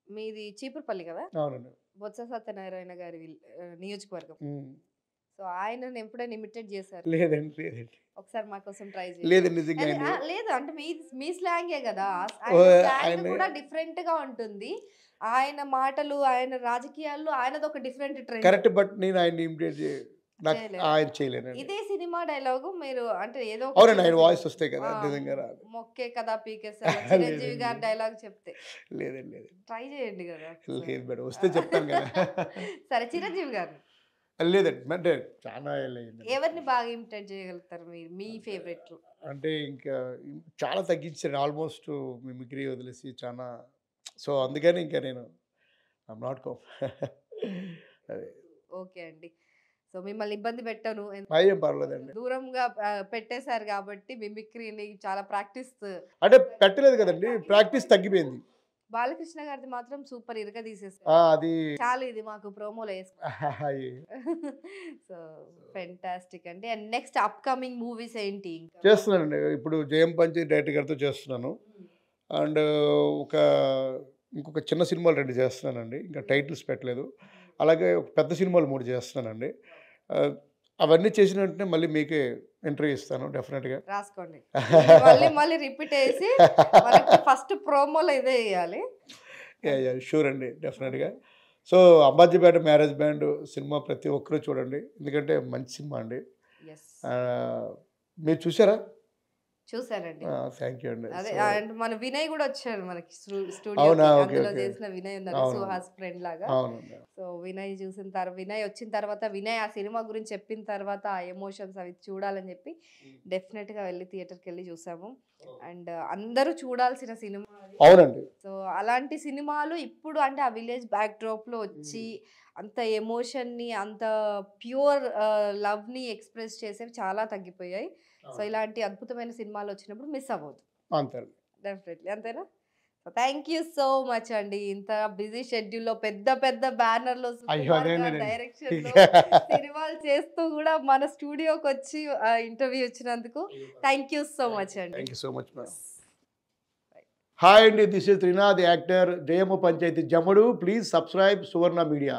మీది చీపురుపల్లి కదా? అవునండి. బొత్స సత్యనారాయణ గారి నియోజకవర్గం. సో ఆయనను ఎప్పుడైనా ఇమిటేట్ చేశారు? లేదండి, లేదండి. ఒకసారి మా కోసం ట్రై చేయండి. లేదు నిజంగా లేదు అంటే మీ స్లాంగే కదా, ఆయన కూడా డిఫరెంట్ గా ఉంటుంది. ఆయన మాటలు, ఆయన రాజకీయాల్లో ఆయనది ఒక డిఫరెంట్ ట్రెండ్. కరెక్ట్. బట్ నేను ఆయన ఇమిటేట్ ఆయన చేయలేను. ఇదే సినిమా డైలాగు మీరు అంటే ఏదో అవునండి, ఆయన వాయిస్ వస్తాయి కదా, నిజంగా రాదు. మొక్కే కదా పీకేసారు చిరంజీవి గారి డైలాగ్ చెప్తే. లేదండి, లేదు. ట్రై చేయండి కదా. లేదు మేడం, వస్తే చెప్తాను కదా. సరే, చిరంజీవి గారు లేదండి, అంటే చాలా ఎవరిని బాగా ఇమిటేట్ చేయగలుగుతారు మీరు, మీ ఫేవరెట్? అంటే ఇంకా చాలా తగ్గించారు ఆల్మోస్ట్, మిమిక్రీ వదిలేసి చాలా. సో అందుకని ఇంకా నేను ఐఎమ్ నాట్ కో. అదే. ఓకే అండి. సో మిమ్మల్ని ఇబ్బంది పెట్టను, ఏం పర్లేదండి. దూరంగా పెట్టేశారు కాబట్టి మిమిక్రీని చాలా ప్రాక్టీస్. అంటే పెట్టలేదు కదండి, ప్రాక్టీస్ తగ్గిపోయింది. బాలకృష్ణ గారిది మాత్రం సూపర్ ఇరగా తీసేసారు. అది చాలా ఇది మాకు ప్రోమోలో సో ఫెంటాస్టిక్ అండి. అండ్ నెక్స్ట్ అప్కమింగ్ మూవీస్ ఏంటి? చేస్తున్నానండి, ఇప్పుడు జయం పంచి డైరెక్టర్ గారితో చేస్తున్నాను. అండ్ ఇంకొక చిన్న సినిమాలు 2 చేస్తున్నానండి, ఇంకా టైటిల్స్ పెట్టలేదు. అలాగే ఒక పెద్ద సినిమాలు 3 చేస్తున్నానండి. అవన్నీ చేసిన వెంటనే మళ్ళీ మీకే ఇంటర్వ్యూ ఇస్తాను డెఫినెట్గా. రాసుకోండి, మళ్ళీ రిపీట్ చేసి ఫస్ట్ ప్రోమోలో ఇదే వేయాలి. షూర్ అండి, డెఫినెట్గా. So Ambajipeta marriage band cinema ప్రతి ఒక్కరూ చూడండి, ఎందుకంటే మంచి సినిమా అండి. మీరు చూసారా? చూసానండి. థ్యాంక్ యూ అండి. అదే అండ్ మన వినయ్ కూడా వచ్చాడు మనకి స్టూడియోలో చేసిన వినయ్ ఉన్నారు, సుహాస్ ఫ్రెండ్ లాగా. సో వినయ్ వినయ్ వచ్చిన తర్వాత వినయ్ ఆ సినిమా గురించి చెప్పిన తర్వాత ఆ ఎమోషన్స్ అవి చూడాలని చెప్పి డెఫినెట్ గా వెళ్ళి థియేటర్కి వెళ్ళి చూసాము. అండ్ అందరూ చూడాల్సిన సినిమా. అవునండి. సో అలాంటి సినిమాలు ఇప్పుడు అంటే ఆ విలేజ్ బ్యాక్ డ్రాప్ లో వచ్చి అంత ఎమోషన్ ని, అంత ప్యూర్ లవ్ ని ఎక్స్ప్రెస్ చేసేవి చాలా తగ్గిపోయాయి. సో ఇలాంటి అద్భుతమైన సినిమాలు వచ్చినప్పుడు మిస్ అవ్వద్దు. అంతే, డెఫినెట్లీ. అంతేనా? So thank you so much అండి. ఇంత బిజీ షెడ్యూల్లో పెద్ద బ్యానర్లో డైరెక్షన్ సినిమాలు చేస్తూ కూడా మన స్టూడియోకి వచ్చి ఇంటర్వ్యూ ఇచ్చినందుకు థ్యాంక్ యూ సో మచ్ అండి. Thank you so much madam. Hi అండి, దిస్ ఇస్ త్రినాథ్, యాక్టర్, జయము పంచాయతీ జముడు. Please subscribe Suvarna media.